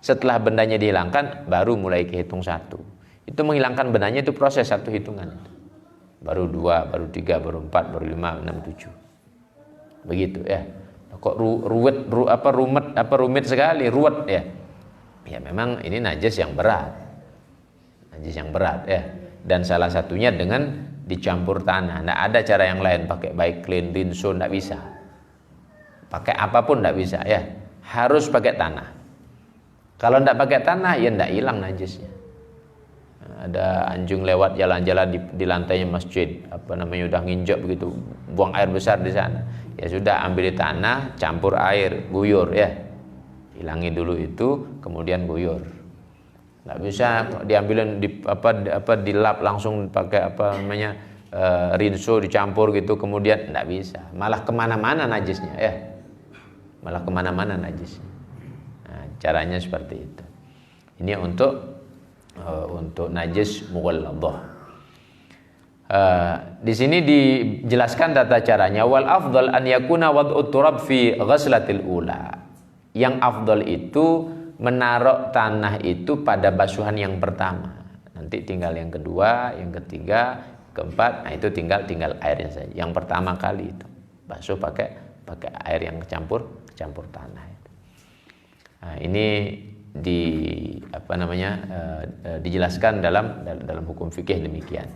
Setelah bendanya dihilangkan baru mulai kehitung 1. Itu menghilangkan bendanya itu proses 1 hitungan. Baru 2, baru 3, baru 4, baru 5, 6, 7. Begitu ya. Kok rumit sekali, ruwet ya. Ya memang ini najis yang berat. Najis yang berat ya. Dan salah satunya dengan dicampur tanah. Tidak ada cara yang lain, pakai baik clean, rinso, tidak bisa. Pakai apapun tidak bisa ya. Harus pakai tanah. Kalau tidak pakai tanah ya tidak hilang najisnya. Ada anjing lewat jalan-jalan di lantainya masjid, udah nginjak begitu, buang air besar di sana. Ya sudah, ambil tanah, campur air, guyur ya. Hilangi dulu itu, kemudian guyur. Nggak bisa diambilin dilap langsung pakai rinso dicampur gitu, kemudian nggak bisa. Malah kemana-mana najisnya ya. Malah kemana-mana najisnya. Nah, caranya seperti itu. Ini untuk najis mughalladhah. Di sini dijelaskan tata caranya. Wal afdal an yakuna wad'ut turab fi ghaslatil ula. Yang afdal itu menaruh tanah itu pada basuhan yang pertama. Nanti tinggal yang kedua, yang ketiga, keempat. Nah itu tinggal airnya saja. Yang pertama kali itu basuh pakai air yang kecampur tanah itu. Nah, ini dijelaskan dalam hukum fikih demikian.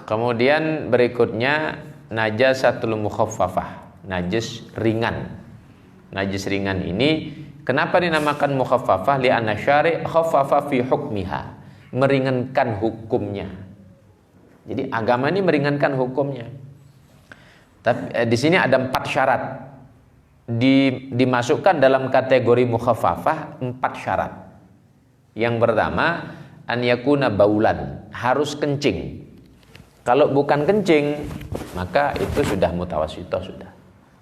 Kemudian berikutnya najasatul mukhaffafah, najis ringan. Najis ringan ini kenapa dinamakan mukhaffafah? Li'anna syari' khaffafa fi hukmiha, meringankan hukumnya. Jadi agama ini meringankan hukumnya. Tapi di sini ada 4 syarat. Dimasukkan dalam kategori mukhaffafah 4 syarat. Yang pertama, an yakuna baulan, harus kencing. Kalau bukan kencing, maka itu sudah mutawassithah sudah.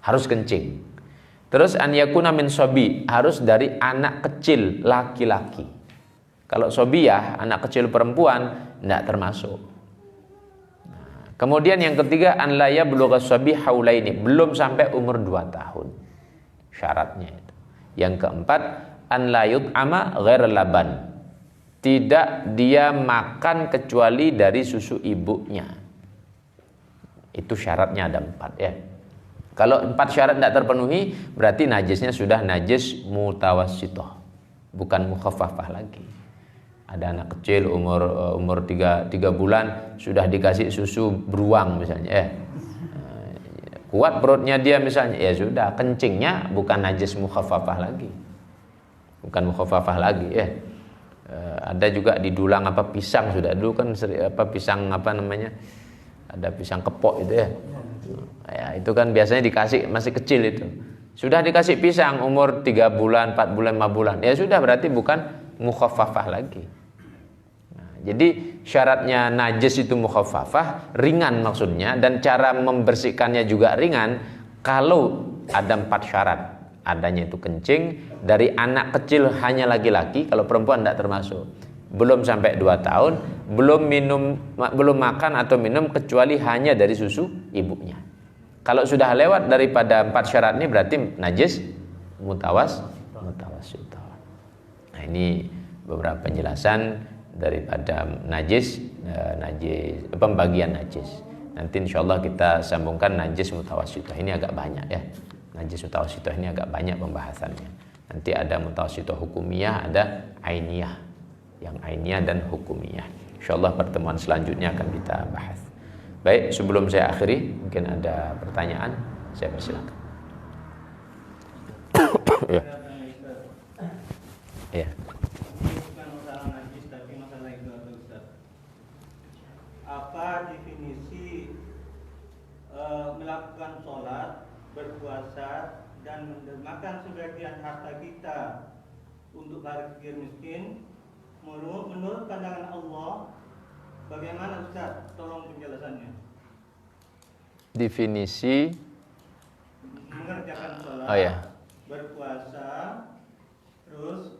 Harus kencing. Terus an yakuna min sobi, harus dari anak kecil laki-laki. Kalau sobiyah, anak kecil perempuan, tidak termasuk. Nah, kemudian yang ketiga, an la yablugha sobi haulaini, belum sampai umur 2 tahun. Syaratnya itu. Yang keempat, an la yut'ama ghair laban, tidak dia makan kecuali dari susu ibunya. Itu syaratnya ada 4 ya. Kalau 4 syarat tidak terpenuhi, berarti najisnya sudah najis mutawassithah, bukan mukhaffafah lagi. Ada anak kecil umur 3 bulan sudah dikasih susu beruang misalnya, kuat perutnya dia misalnya, ya sudah, kencingnya bukan najis mukhaffafah lagi, bukan mukhaffafah lagi ya. Ada juga didulang pisang, sudah dulu kan pisang ada pisang kepok itu ya. Ya itu kan biasanya dikasih masih kecil itu. Sudah dikasih pisang umur 3 bulan, 4 bulan, 5 bulan. Ya sudah, berarti bukan mukhaffafah lagi. Nah, jadi syaratnya najis itu mukhaffafah, ringan maksudnya, dan cara membersihkannya juga ringan kalau ada 4 syarat. Adanya itu kencing, dari anak kecil hanya laki-laki, kalau perempuan tidak termasuk. Belum sampai 2 tahun, belum makan atau minum kecuali hanya dari susu ibunya. Kalau sudah lewat daripada 4 syarat ini, berarti najis mutawassithah. Nah, ini beberapa penjelasan daripada najis, pembagian najis. Nanti insyaallah kita sambungkan najis mutawassithah. Ini agak banyak ya. Najis mutawassithah ini agak banyak pembahasannya. Nanti ada mutawassithah hukumiyah, ada ainiyah. Yang ainiyah dan hukumiyah. Insyaallah pertemuan selanjutnya akan kita bahas. Baik, sebelum saya akhiri, mungkin ada pertanyaan, saya persilakan. Ya. Ya. Bukan masalah najis, tapi masalah itu, Ustaz. Apa definisi melakukan sholat, berpuasa, dan mendermakan sebagian harta kita untuk fakir miskin menurut pandangan Allah? Bagaimana Ustaz? Tolong penjelasannya. Definisi mengerjakan sholat, berpuasa, terus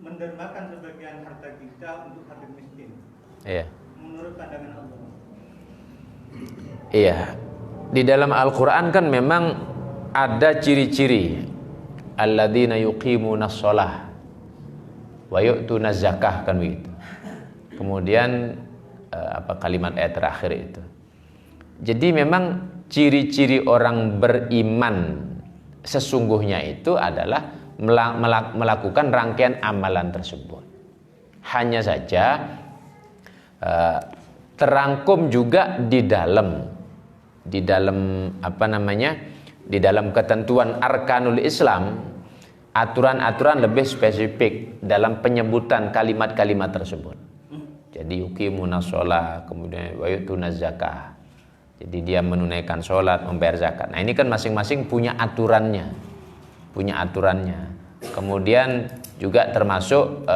mendermakan sebagian harta kita untuk fakir miskin. Iya. Menurut pandangan Allah. Iya. Di dalam Al-Qur'an kan memang ada ciri-ciri alladzina yuqimunas shalah wa yu'tunaz zakah, kan begitu. Kemudian kalimat ayat terakhir itu. Jadi memang ciri-ciri orang beriman sesungguhnya itu adalah melakukan rangkaian amalan tersebut. Hanya saja terangkum juga di dalam di dalam ketentuan arkanul Islam, aturan-aturan lebih spesifik dalam penyebutan kalimat-kalimat tersebut. Jadi yuqimunas shalah, kemudian wa yu'tunaz zakah. Jadi dia menunaikan sholat, membayar zakat. Nah ini kan masing-masing punya aturannya. Kemudian juga termasuk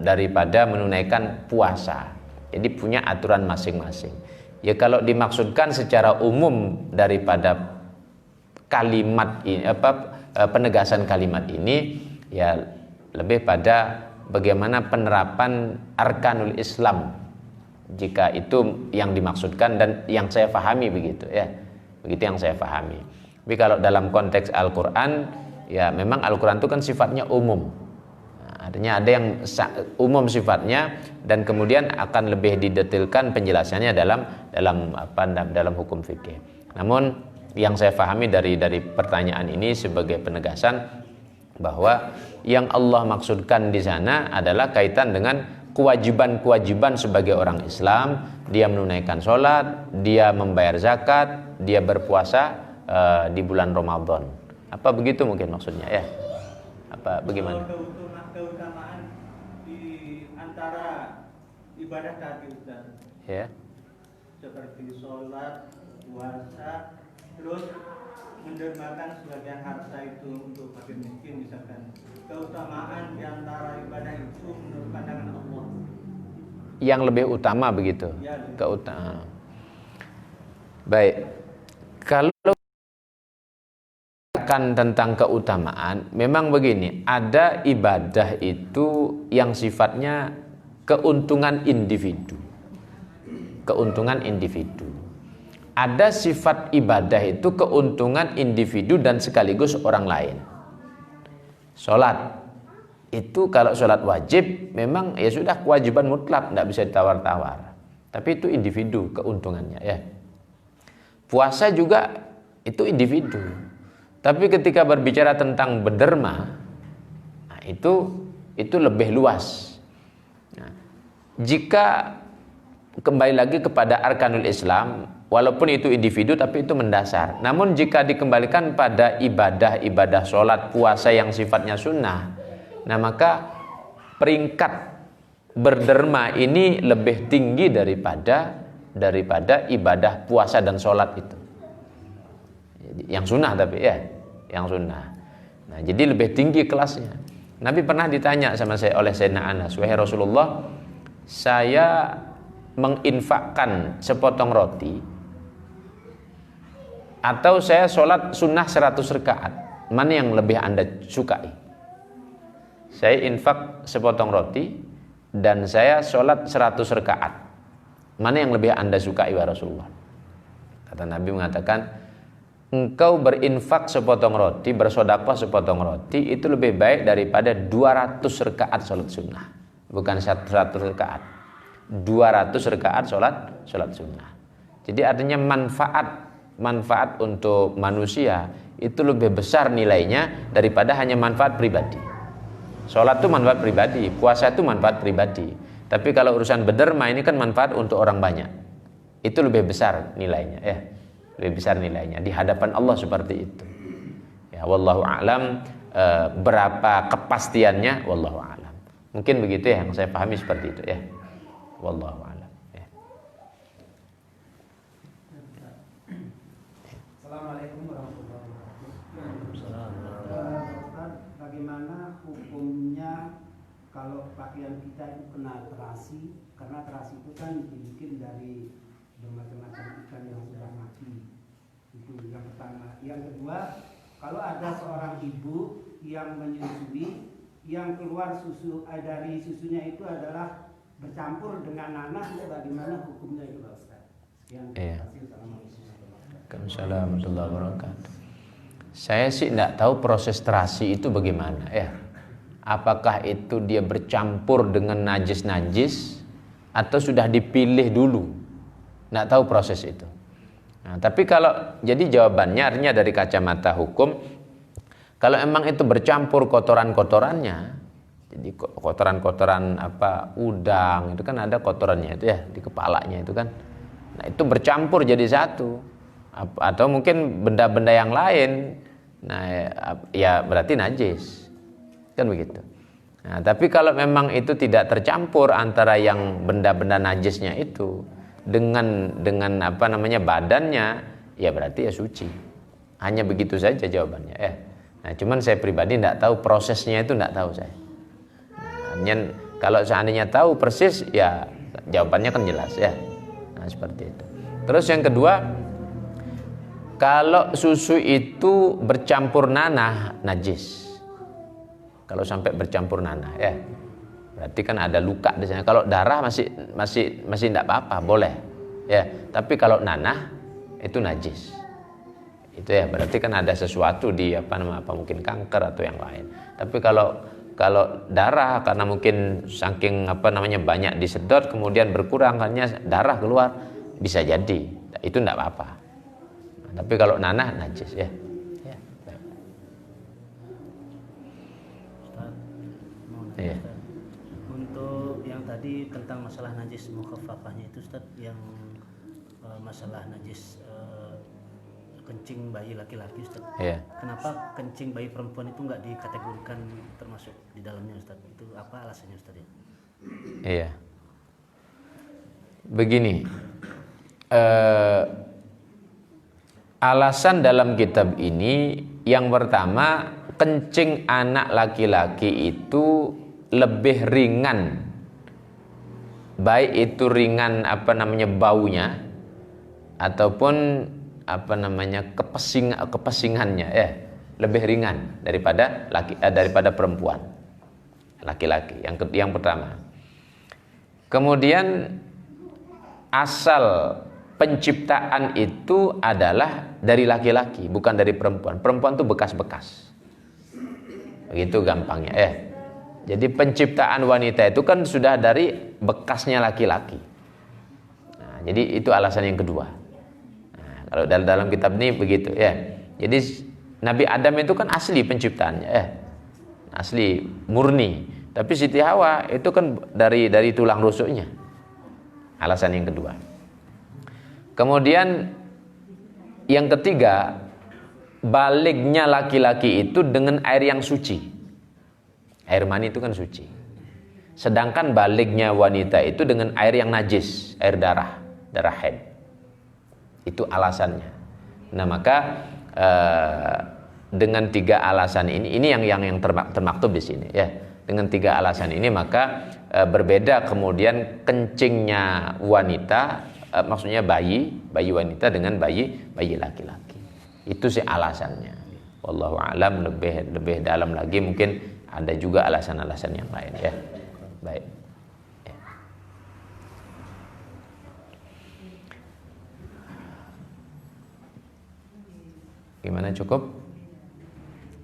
daripada menunaikan puasa. Jadi punya aturan masing-masing. Ya kalau dimaksudkan secara umum daripada kalimat ini, penegasan kalimat ini, ya lebih pada bagaimana penerapan arkanul Islam. Jika itu yang dimaksudkan dan yang saya pahami begitu ya. Begitu yang saya pahami. Tapi kalau dalam konteks Al-Qur'an, ya memang Al-Qur'an itu kan sifatnya umum. Nah, artinya ada yang umum sifatnya dan kemudian akan lebih didetailkan penjelasannya dalam hukum fikih. Namun yang saya pahami dari pertanyaan ini sebagai penegasan bahwa yang Allah maksudkan di sana adalah kaitan dengan kewajiban-kewajiban sebagai orang Islam dia menunaikan sholat, dia membayar zakat, dia berpuasa di bulan Ramadan. Apa begitu mungkin maksudnya ya? Apa bagaimana? Keutamaan di antara ibadah tadi Ustaz. Ya. Seperti sholat, puasa, terus mendermakan sebagian harta itu untuk fakir miskin misalkan. Keutamaan di antara ibadah itu menurut pandangan Allah. Yang lebih utama begitu. Ya, Keutamaan. Baik. Kalau tentang keutamaan, memang begini, ada ibadah itu yang sifatnya keuntungan individu. Keuntungan individu. Ada sifat ibadah itu keuntungan individu dan sekaligus orang lain. Sholat itu kalau sholat wajib memang ya sudah kewajiban mutlak, tidak bisa ditawar-tawar. Tapi itu individu keuntungannya ya. Puasa juga itu individu. Tapi ketika berbicara tentang berderma, nah itu lebih luas. Nah, jika kembali lagi kepada arkanul Islam, walaupun itu individu tapi itu mendasar. Namun jika dikembalikan pada ibadah sholat, puasa yang sifatnya sunnah, nah maka peringkat berderma ini lebih tinggi daripada ibadah puasa dan sholat itu. Yang sunnah tapi ya, yang sunnah. Nah, jadi lebih tinggi kelasnya. Nabi pernah ditanya oleh Sayyidina Anas, "Wahai Rasulullah, saya menginfakkan sepotong roti atau saya sholat sunnah 100 rakaat, mana yang lebih Anda sukai?" Saya infak sepotong roti dan saya sholat 100 rakaat, mana yang lebih Anda sukai ya Rasulullah? Kata Nabi mengatakan, engkau berinfak sepotong roti, bersedekah sepotong roti itu lebih baik daripada 200 rakaat sholat sunnah. Bukan 100 rakaat, 200 rakaat sholat sunnah. Jadi artinya manfaat untuk manusia itu lebih besar nilainya daripada hanya manfaat pribadi. Sholat itu manfaat pribadi, puasa itu manfaat pribadi. Tapi kalau urusan berderma ini kan manfaat untuk orang banyak. Itu lebih besar nilainya ya. Lebih besar nilainya di hadapan Allah seperti itu. Ya, wallahu a'lam, berapa kepastiannya wallahu a'lam. Mungkin begitu ya yang saya pahami seperti itu ya. Wallahu a'lam. Ya. Assalamualaikum warahmatullahi wabarakatuh. Bagaimana hukumnya kalau pakaian kita itu kena terasi? Karena terasi itu kan dibikin dari bermacam-macam ikan yang sudah mati. Itu yang pertama. Yang kedua, kalau ada seorang ibu yang menyusui, yang keluar susu dari susunya itu adalah bercampur dengan nanah, itu bagaimana hukumnya itu Pak Ustaz? Sekian. Iya. Assalamualaikum warahmatullahi wabarakatuh. Saya sih tidak tahu proses terasi itu bagaimana ya. Apakah itu dia bercampur dengan najis-najis atau sudah dipilih dulu? Tidak tahu proses itu. Nah, tapi kalau jadi jawabannya artinya dari kacamata hukum, kalau emang itu bercampur kotoran-kotorannya, jadi kotoran-kotoran apa udang itu kan ada kotorannya itu ya di kepalanya itu kan, nah itu bercampur jadi satu, atau mungkin benda-benda yang lain, nah ya berarti najis, kan begitu. Nah, tapi kalau memang itu tidak tercampur antara yang benda-benda najisnya itu dengan apa namanya badannya, ya berarti ya suci. Hanya begitu saja jawabannya ya. Nah, cuman saya pribadi tidak tahu prosesnya itu, tidak tahu saya. Nah, kalau seandainya tahu persis ya jawabannya kan jelas ya. Nah, seperti itu. Terus yang kedua, kalau susu itu bercampur nanah najis. Kalau sampai bercampur nanah ya, berarti kan ada luka di sana. Kalau darah masih tidak apa-apa, boleh. Ya, tapi kalau nanah itu najis. Itu ya, berarti kan ada sesuatu di apa mungkin kanker atau yang lain. Tapi kalau darah karena mungkin saking banyak disedot kemudian berkurang hanya darah keluar, bisa jadi. Itu tidak apa-apa. Nah, tapi kalau nanah najis ya. Iya. Untuk yang tadi tentang tentang masalah najis mukhaffafahnya itu Ustaz, yang masalah najis kencing bayi laki-laki Ustaz. Iya. Kenapa kencing bayi perempuan itu nggak dikategorikan termasuk di dalamnya Ustaz? Itu apa alasannya Ustaz ya? Iya. Begini. Alasan dalam kitab ini yang pertama, kencing anak laki-laki itu lebih ringan, baik itu ringan baunya ataupun kepesingannya, lebih ringan daripada perempuan, laki-laki. Yang pertama. Kemudian asal penciptaan itu adalah dari laki-laki, bukan dari perempuan. Perempuan itu bekas-bekas. Begitu gampangnya. Jadi penciptaan wanita itu kan sudah dari bekasnya laki-laki. Nah, jadi itu alasan yang kedua. Nah, kalau dalam kitab ini begitu ya. Jadi Nabi Adam itu kan asli penciptaannya, asli murni. Tapi Siti Hawa itu kan dari tulang rusuknya. Alasan yang kedua. Kemudian yang ketiga, balignya laki-laki itu dengan air yang suci. Air mani itu kan suci. Sedangkan balignya wanita itu dengan air yang najis, air darah haid. Itu alasannya. Nah, maka dengan tiga alasan ini yang termaktub di sini ya. Dengan tiga alasan ini maka berbeda kemudian kencingnya wanita, maksudnya bayi wanita dengan bayi laki-laki. Itu sih alasannya. Wallahu a'lam, lebih dalam lagi mungkin ada juga alasan-alasan yang lain ya. Baik. Ya. Gimana, cukup?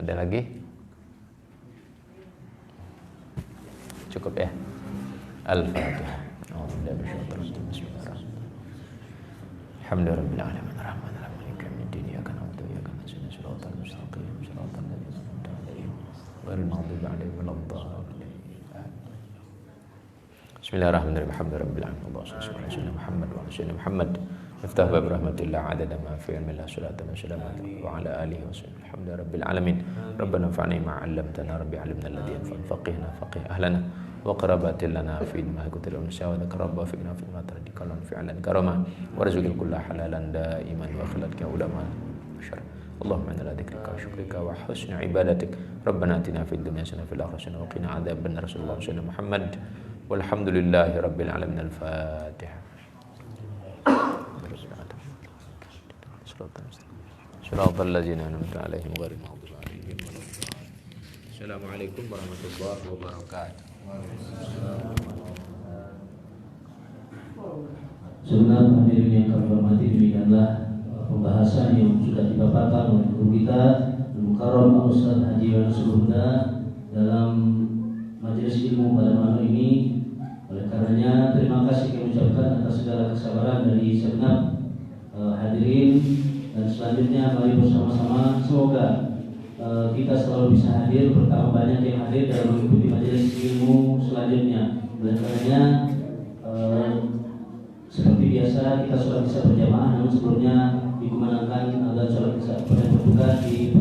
Ada lagi? Cukup ya. Al-Fatihah. Alhamdulillahirabbil alamin arrahmanir rahim maliki yaumiddin iyyaka na'budu wa iyyaka nasta'in shiratal mustaqim shiratal ladzina an'amta 'alaihim ghairil maghdubi 'alaihim waladdallin. Bismillahirrahmanirrahim. Alhamdulillahirabbil alamin wassalatu wassalamu ala Muhammad wa ala ali Muhammad. Miftah bab rahmatillah adada ma fi ilmillah salatu wassalamu wa ala alihi wasallam. Alhamdulillahirabbil alamin. Rabbana fa'alna ma 'allamtana rabbi 'allimna alladhi yanfa'una faqihna faqih ahlana wa qarabatil lana fi ma kutil unsa wa dhakarabba fi ma fi ma tardikalun fi'lan karama warzuqil kulla halalan daiman wa khaladka ulama syar. Allahumma inna dzikrika wa syukrika wa husni ibadatik. Rabbana atina fid dunya hasanah wa fil akhirati hasanah wa qina adzabannar. Rasulullah sallallahu alaihi Muhammad walhamdulillahi rabbil alamin. Al-Fatihah. Shiratal ladzina an'amta 'alaihim ghairil maghdubi 'alaihim waladdallin. Assalamualaikum warahmatullahi wabarakatuh. Sebenarnya hadirin yang kami hormati, demikianlah pembahasan yang sudah dipaparkan oleh guru kita Al-Mukarram Ustaz Haji Yunus Huda dalam majelis ilmu pada malam ini. Oleh karenanya terima kasih kami ucapkan atas segala kesabaran dari segenap hadirin, dan selanjutnya mari bersama-sama semoga kita selalu bisa hadir, bertambah banyak yang hadir dalam mengikuti majelis ilmu selanjutnya. Oleh karenanya seperti biasa kita sholat isya berjamaah, namun sebelumnya dikumandangkan azan sholat isya berjamaah di